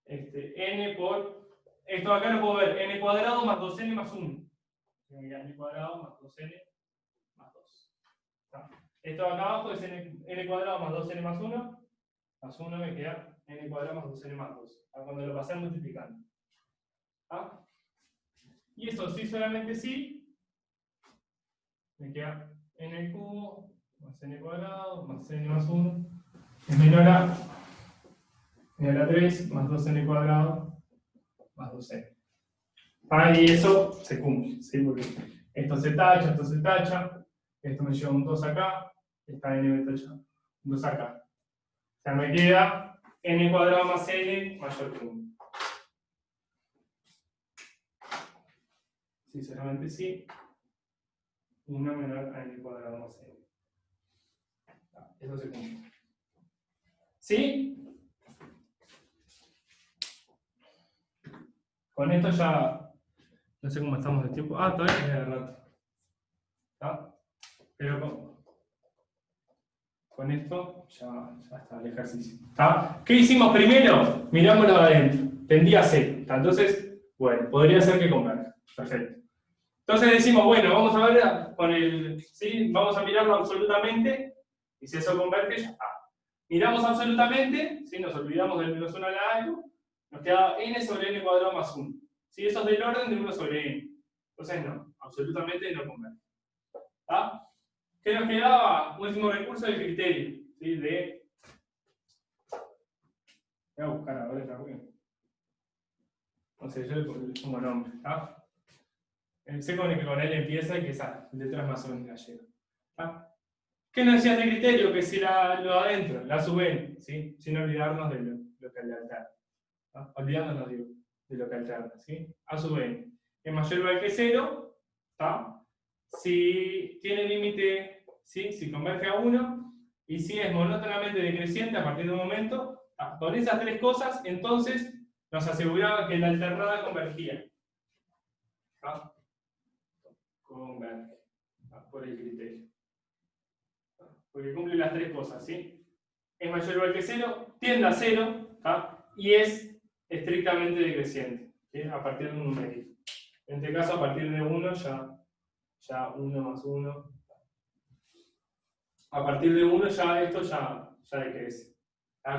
Speaker 1: n por, esto acá lo puedo ver, n cuadrado más 2n más 1. Me queda n cuadrado más 2n más 2. Esto acá abajo es n cuadrado más 2n más 1, más 1 me queda n cuadrado más 2n más 2. Cuando lo pasé multiplicando. Y eso sí, solamente sí, me queda n al cubo más n cuadrado más n más 1 es menor a n a la 3 más 2n cuadrado más 2n. Y eso se cumple, ¿sí? Porque esto se tacha, esto me lleva un 2 acá, esta n me tacha un 2 acá. O sea, me queda n cuadrado más n mayor que 1. Sí, solamente sí. 1 menor a n cuadrado más n. Eso se cumple. ¿Sí? Con esto ya, no sé cómo estamos de tiempo. Todavía queda rato. Pero con esto ya está el ejercicio. ¿Qué hicimos primero? Mirámoslo adentro. Tendía a C. Entonces, bueno, podría ser que converja. Perfecto. Entonces decimos, bueno, vamos a ver con el. ¿Sí? Vamos a mirarlo absolutamente. Y si eso converge, ya está. Miramos absolutamente, ¿sí? Nos olvidamos del menos 1 a la algo. Nos queda n sobre n cuadrado más 1. ¿Sí? Eso es del orden de 1 sobre n. Entonces no, absolutamente no converge. ¿Qué nos quedaba? Último recurso del criterio. ¿Sí? Voy a buscar ahora esta web. No sé, yo le pongo nombre. Sé con el que con él empieza y que esa letra es más o menos gallega. ¿Qué nos decía de criterio? Que si lo adentro, la sub n, ¿sí? Sin olvidarnos de lo que le alterna. Olvidándonos, digo, de lo que alterna, ¿sí? A sub n es mayor o igual que 0, si tiene límite, ¿sí? Si converge a 1, y si es monótonamente decreciente a partir de un momento, con esas tres cosas, entonces nos aseguraba que la alternada convergía. Converge, por el criterio. Porque cumple las tres cosas, ¿sí? Es mayor o igual que 0, tiende a 0, y es estrictamente decreciente, ¿sí? A partir de un numérico. En este caso, a partir de 1, ya 1 más 1. A partir de 1, ya esto ya decrece.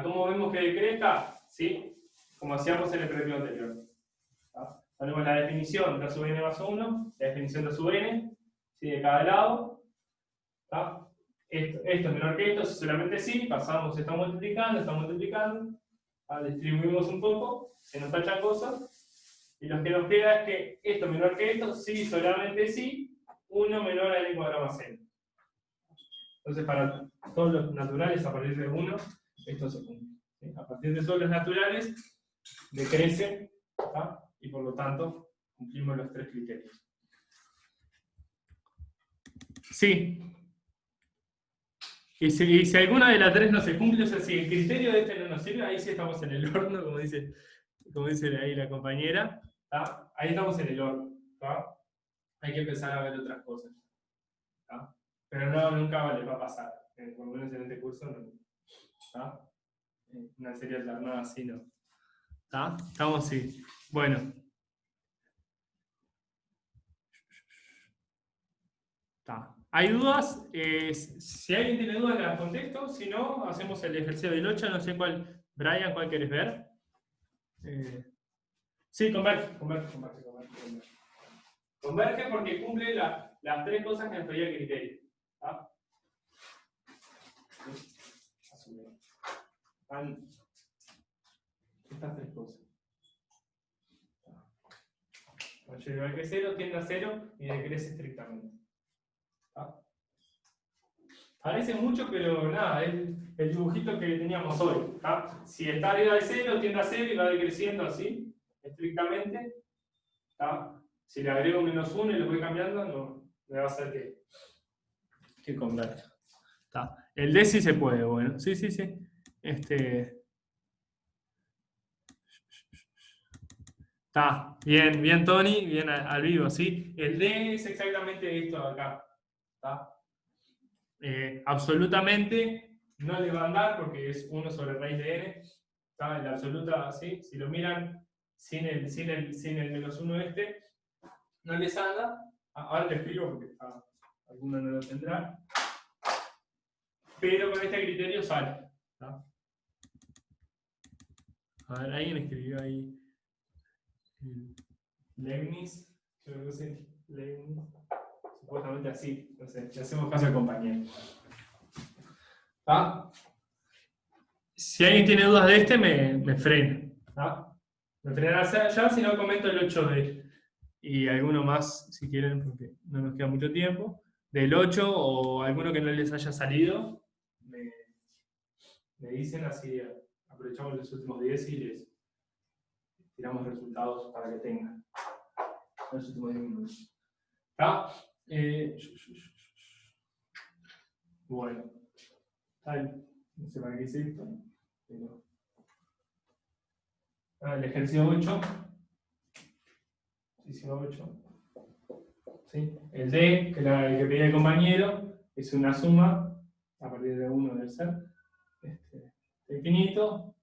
Speaker 1: ¿Cómo vemos que decrezca? ¿Sí? Como hacíamos en el previo anterior. Ponemos la definición de a sub n más 1, la definición de a sub n, ¿sí? De cada lado. Esto es menor que esto, solamente sí, pasamos, está multiplicando, distribuimos un poco, se nos tachan cosas, y lo que nos queda es que esto menor que esto, sí, solamente sí, 1 menor a n cuadrado más n. Entonces, para todos los naturales, a partir de 1, esto se cumple. ¿Sí? A partir de todos los naturales, decrece, y por lo tanto, cumplimos los tres criterios. Sí. Y si alguna de las tres no se cumple, o sea, si el criterio de este no nos sirve, ahí sí estamos en el horno, como dice ahí la compañera. Ahí estamos en el horno. Hay que empezar a ver otras cosas. Pero no, nunca les va a pasar. Por lo menos en este curso no. Una serie alternada así no. Estamos sí. Bueno. ¿Hay dudas? Si alguien tiene dudas, las contesto. Si no, hacemos el ejercicio del 8. No sé cuál. Brian, ¿cuál querés ver? Sí, converge. Converge porque cumple las tres cosas que nos pedía el criterio. ¿Tá? Estas tres cosas. Mayor o igual que 0, tiende a 0 y decrece estrictamente. ¿Tá? Parece mucho, pero nada, es el dibujito que teníamos hoy. ¿Tá? Si está arriba de 0, tiende a 0 y va decreciendo así, estrictamente. ¿Tá? Si le agrego -1 y lo voy cambiando, no me va a hacer que converja. ¿Tá? El D sí se puede, bueno. Sí. Está, bien Tony, bien al vivo, ¿sí? El D es exactamente esto de acá. ¿Tá? Absolutamente no le va a andar porque es 1 sobre raíz de n. ¿Tá? En la absoluta, ¿sí? Si lo miran sin el -1 este, no les anda. Ahora le explico porque alguno no lo tendrá. Pero con este criterio sale. ¿Tá? A ver, alguien escribió ahí. Leibniz, creo que sí, Leibniz, supuestamente así, no sé, le hacemos caso al compañero. ¿Ah? Si alguien tiene dudas de este, me frena. ¿Ah? Me frena ya, si no comento el 8D. Y alguno más, si quieren, porque no nos queda mucho tiempo. Del 8 o alguno que no les haya salido, me dicen así, aprovechamos los últimos 10 y les tiramos resultados para que tengan los últimos 10 minutos. ¿Está? Bueno. No sé para qué es esto. Pero... el ejercicio 8. Ejercicio 8. ¿Sí? El D, que era el que pedía el compañero, es una suma, a partir de 1 debe ser, infinito,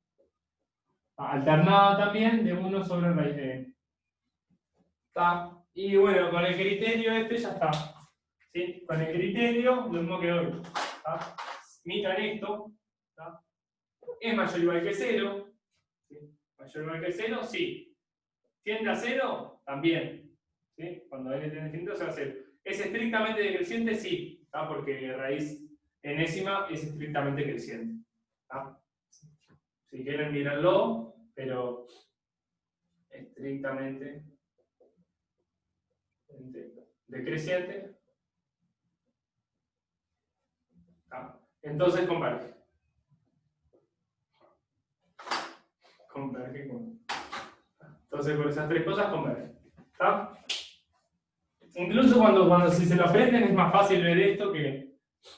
Speaker 1: alternada también de 1 sobre raíz de n. ¿Está? Y bueno, con el criterio este ya está. ¿Sí? Con el criterio, lo mismo que hoy. ¿Está? Miran esto. ¿Está? ¿Es mayor o igual que 0? ¿Sí? ¿Mayor o igual que 0? Sí. ¿Tiende a 0? También. ¿Sí? Cuando n tiende a infinito se va a 0. ¿Es estrictamente decreciente? Sí. ¿Está? Porque raíz enésima es estrictamente creciente. ¿Está? Si quieren mirarlo, pero estrictamente decreciente. ¿Está? Entonces converge. Converge. Entonces por esas tres cosas converge. ¿Está? Incluso cuando si se lo aprenden es más fácil ver esto que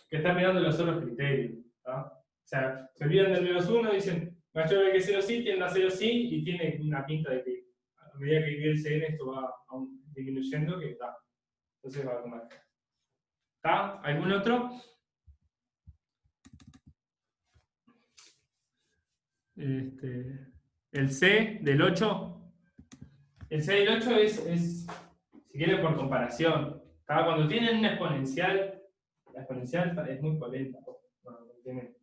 Speaker 1: estar mirando los otros criterios. ¿Tá? O sea, se olvidan del -1, dicen mayor o que 0 sí, tiende a 0 sí, y tiene una pinta de que a medida que crece n esto va disminuyendo, que está. Entonces va a converger. ¿Está? ¿Algún otro? El C del 8. El C del 8 es si quieren, por comparación. Cuando tienen una exponencial, la exponencial es muy polenta. Cuando tienen...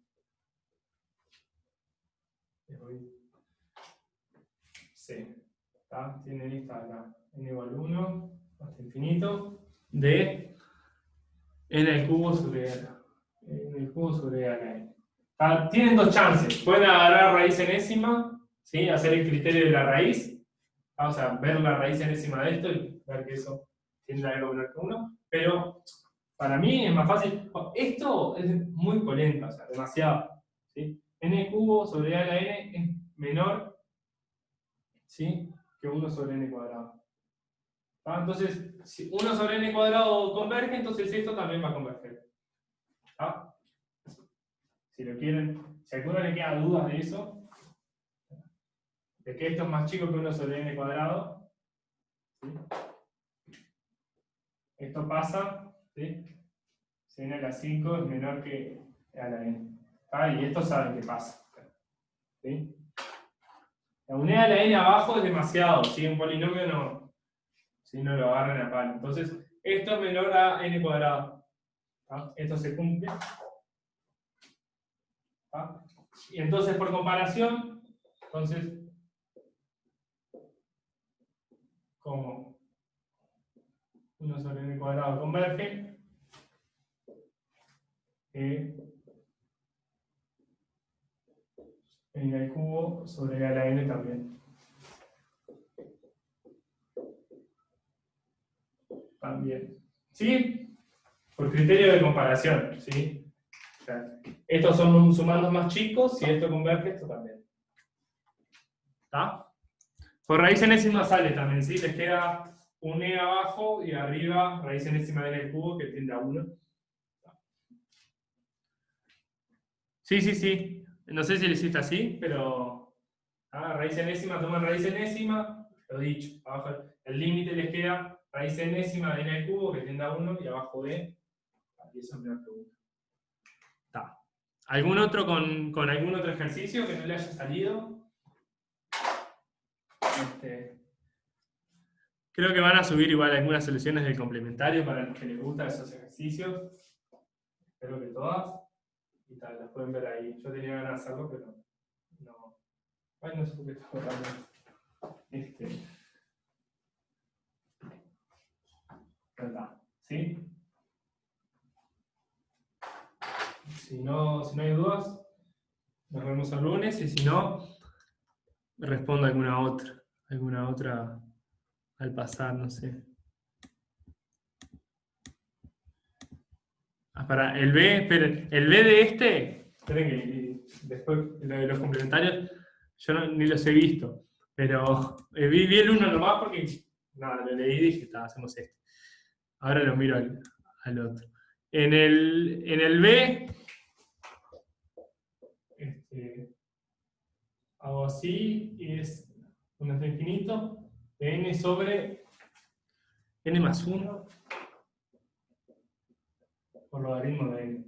Speaker 1: C. Tienen esta acá. N igual 1 hasta infinito de n al cubo sobre a. N al cubo sobre a la n. Tienen dos chances. Pueden agarrar raíz enésima, ¿sí? Hacer el criterio de la raíz. Vamos a ver la raíz enésima de esto y ver que eso tiende a algo menor que 1. Pero para mí es más fácil. Esto es muy polenta, o sea, demasiado. ¿Sí? N cubo sobre a la n es menor, ¿sí?, que 1 sobre n cuadrado. Entonces, si 1 sobre n cuadrado converge, entonces esto también va a converger. ¿Tá? Si lo quieren, si a alguno le queda dudas de eso, de que esto es más chico que 1 sobre n cuadrado, ¿sí? Esto pasa, ¿sí? Si n a la 5 es menor que a la n. Y esto saben que pasa. ¿Sí? La unidad de la n abajo es demasiado, ¿sí? Un polinomio no, ¿sí?, no lo agarran a palo. Entonces, esto es menor a n cuadrado. ¿Tá? Esto se cumple. ¿Tá? Y entonces, por comparación, entonces, como 1 sobre n cuadrado converge, n al cubo sobre a la n también. También. ¿Sí? Por criterio de comparación, ¿sí? O sea, estos son sumandos más chicos, si esto converge, esto también. ¿Está? Por raíz enésima sale también, ¿sí? Les queda un e abajo y arriba raíz enésima de n al cubo que tiende a 1. Sí, sí, sí. No sé si lo hiciste así, pero raíz enésima, toman raíz enésima, lo dicho, abajo el límite les queda raíz enésima de n al cubo que tiende a 1 y abajo de. Y eso es una pregunta. Está. ¿Algún otro con algún otro ejercicio que no le haya salido? Creo que van a subir igual algunas soluciones del complementario para los que les gustan esos ejercicios. Espero que todas. Y tal, las pueden ver ahí. Yo tenía ganas de hacerlo, pero no. Ay, no sé por qué está borrando. ¿Verdad? ¿Sí? Si no hay dudas, nos vemos el lunes. Y si no, respondo alguna otra al pasar, no sé. Para el B, esperen, el B de esperen que después de los complementarios, yo ni los he visto, pero vi el 1 nomás porque nada, lo leí y dije, hacemos este. Ahora lo miro al otro. En el B, hago así y es un f infinito de n sobre n más 1 por logaritmo de n.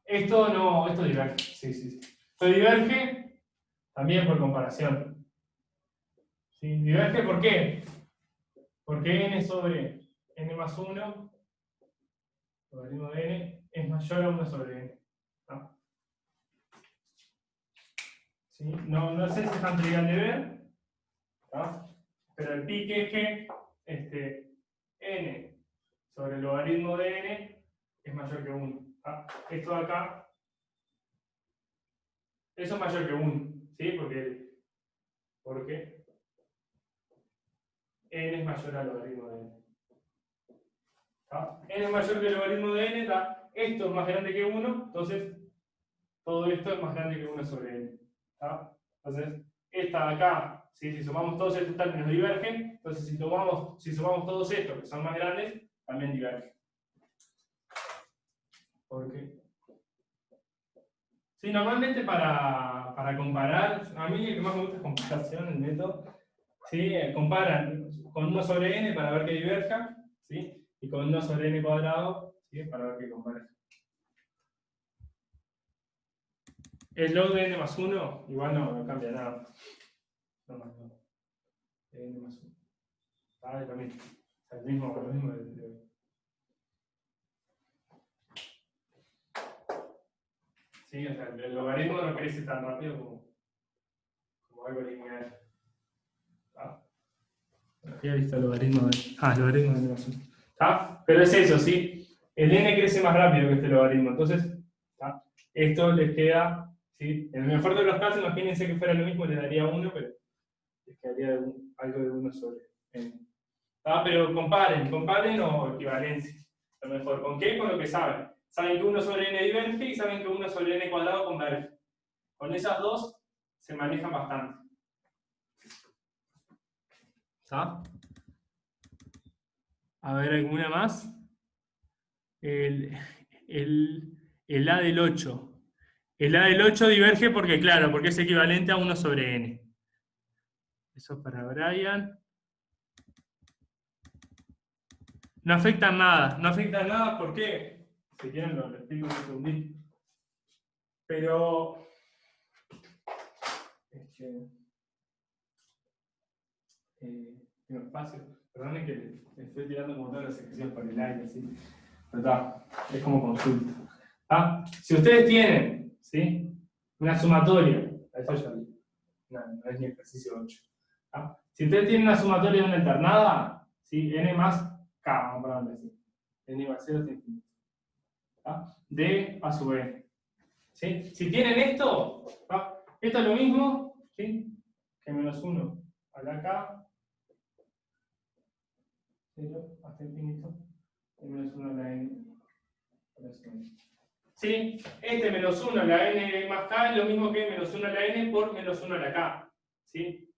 Speaker 1: Esto diverge, sí. Esto diverge también por comparación. ¿Sí? ¿Diverge por qué? Porque n sobre n más 1, logaritmo de n, es mayor a 1 sobre n. ¿No? ¿Sí? No sé si es tan trivial de ver, ¿no? Pero el pique es que n sobre el logaritmo de n es mayor que 1. ¿No? Esto de acá, eso es mayor que 1, ¿sí? Porque n es mayor al logaritmo de n. N es mayor que el logaritmo de n, esto es más grande que 1, entonces todo esto es más grande que 1 sobre n. Entonces, esta de acá, ¿sí? Si sumamos todos estos términos divergen, entonces si sumamos todos estos que son más grandes, también divergen. ¿Por qué? Sí, normalmente para comparar, a mí el que más me gusta es comparación, el método. ¿Sí? Comparan con 1 sobre n para ver que diverja, ¿sí? Y con 1 sobre n cuadrado, ¿sí? Para ver que converge. El log de n más 1 igual no cambia nada. No. De n más 1. Es lo mismo. Lo mismo de... Sí, o sea, el logaritmo no crece tan rápido como algo lineal. Había visto el logaritmo de... logaritmo de n más 1. Pero es eso, ¿sí? El n crece más rápido que este logaritmo. Entonces, esto les queda... ¿sí? En el mejor de los casos, imagínense que fuera lo mismo, le daría 1, pero les quedaría algo de 1 sobre n. Pero comparen o equivalencia. Lo mejor, ¿con qué? Con lo que saben. Saben que 1 sobre n diverge y saben que 1 sobre n cuadrado converge. Con esas dos se manejan bastante. ¿Está? A ver, ¿alguna más? El A del 8. El A del 8 diverge porque es equivalente a 1 sobre n. Eso para Brian. No afecta nada, ¿por qué? Si quieren lo explico un segundito. Pero... tengo espacio. Perdonen que estoy tirando como todas las ejercicios por el aire, ¿sí? Pero es como consulta. Si ustedes tienen, ¿sí? Una sumatoria, esto ya no es ni ejercicio 8. Si Si ustedes tienen una sumatoria de una alternada, ¿sí? N más K, vamos a ponerlo así. N igual a 0 hasta infinito. ¿Tá? D a sub N. ¿Sí? Si tienen esto, ¿tá? Esto es lo mismo, ¿sí? Que menos 1 a la K, 0 hasta infinito, y menos 1 a la N. ¿Sí? Este menos 1 a la N más K es lo mismo que menos 1 a la N por menos 1 a la K. ¿Sí?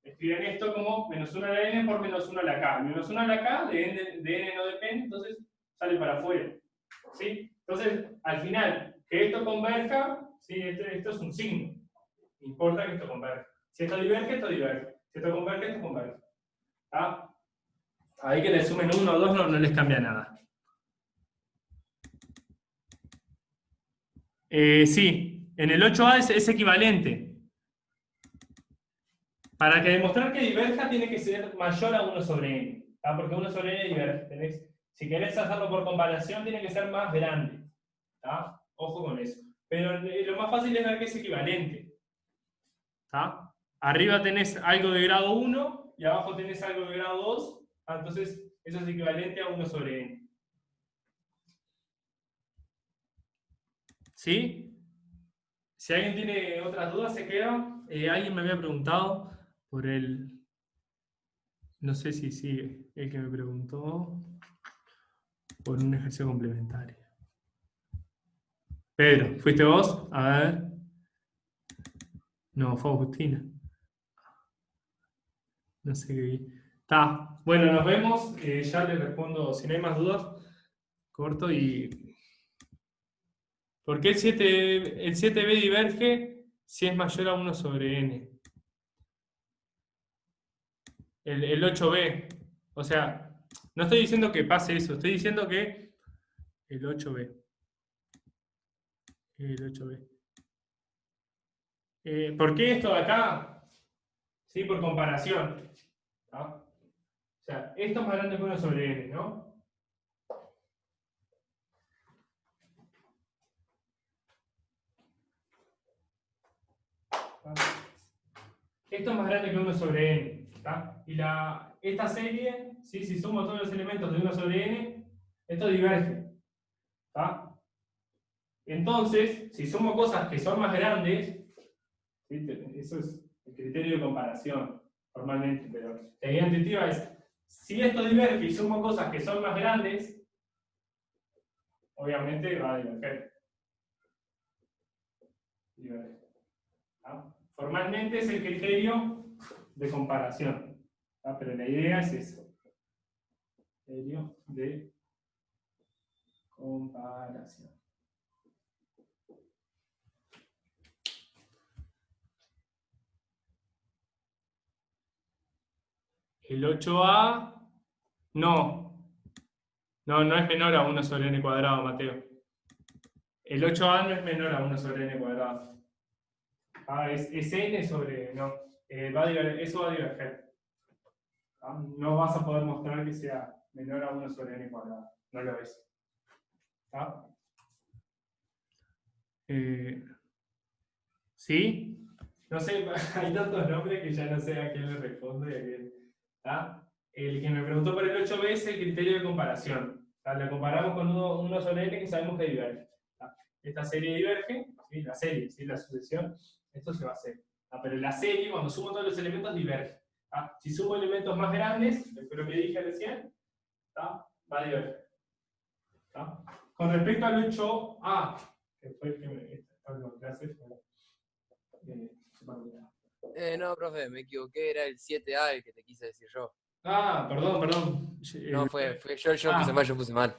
Speaker 1: Escriben esto como menos 1 a la N por menos 1 a la K. Menos 1 a la K de N no depende, entonces sale para afuera. ¿Sí? Entonces, al final, que esto converja, ¿sí? Esto es un signo. Importa que esto converja. Si esto diverge, esto diverge. Si esto converge, esto converge. ¿Ah? Ahí que le sumen 1 o 2 no les cambia nada. Sí, en el 8a es equivalente. Para que demostrar que diverja tiene que ser mayor a 1 sobre n. ¿Tá? Porque 1 sobre n diverge. Si querés hacerlo por comparación, tiene que ser más grande. ¿Tá? Ojo con eso. Pero lo más fácil es ver que es equivalente. ¿Tá? Arriba tenés algo de grado 1 y abajo tenés algo de grado 2. Entonces, eso es equivalente a 1 sobre n. ¿Sí? Si alguien tiene otras dudas, se queda. Alguien me había preguntado por el... No sé si sigue el que me preguntó por un ejercicio complementario. Pedro, ¿fuiste vos? A ver. No, fue Agustina. No sé qué vi. Está. Bueno, nos vemos. Ya les respondo, si no hay más dudas, corto y... ¿Por qué el 7b diverge si es mayor a 1 sobre n? El 8b. O sea, no estoy diciendo que pase eso, estoy diciendo que el 8b. El 8b. ¿Por qué esto de acá? ¿Sí? Por comparación. ¿No? O sea, esto es más grande que 1 sobre n, ¿no? Esto es más grande que 1 sobre n. ¿Tá? Y esta serie, ¿sí? Si sumo todos los elementos de 1 sobre n, esto diverge. ¿Tá? Entonces, si sumo cosas que son más grandes, ¿sí? Eso es el criterio de comparación, formalmente, pero la idea intuitiva es, si esto diverge y sumo cosas que son más grandes, obviamente va a diverger. ¿Tá? Formalmente es el criterio de comparación, ¿tá? Pero la idea es eso. Criterio de comparación. El 8a, no es menor a 1 sobre n cuadrado, Mateo. El 8a no es menor a 1 sobre n cuadrado. Es n sobre, no, eso va a diverger. No vas a poder mostrar que sea menor a 1 sobre n cuadrado. No lo ves. ¿Sí? No sé, hay tantos nombres que ya no sé a quién le respondo y a quién. El que me preguntó por el 8b es el criterio de comparación. La comparamos con 1 sobre n que sabemos que diverge. Esta serie diverge, ¿sí? La serie, ¿sí? La sucesión, esto se va a hacer. Pero la serie, cuando sumo todos los elementos, diverge. Si sumo elementos más grandes, lo que dije recién, va a diverger. Con respecto al 8a, que fue el que me está en clases,
Speaker 2: no, profe, me equivoqué, era el 7A el que te quise decir yo.
Speaker 1: Perdón.
Speaker 2: No, yo puse mal.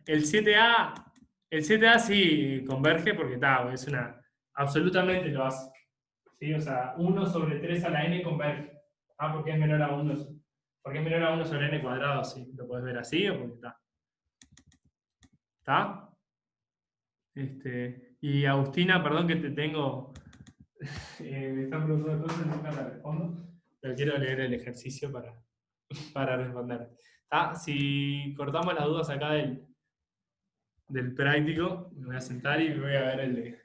Speaker 1: El 7A sí converge porque es absolutamente lo hace. ¿Sí? O sea, 1 sobre 3 a la n converge. Porque es menor a 1. Porque es menor a 1 sobre n cuadrado, sí. Lo puedes ver así o porque está. ¿Está? Y Agustina, perdón que te tengo. Me están preguntando cosas y nunca la respondo. Pero quiero leer el ejercicio para responder. Si cortamos las dudas acá del práctico, me voy a sentar y voy a ver el de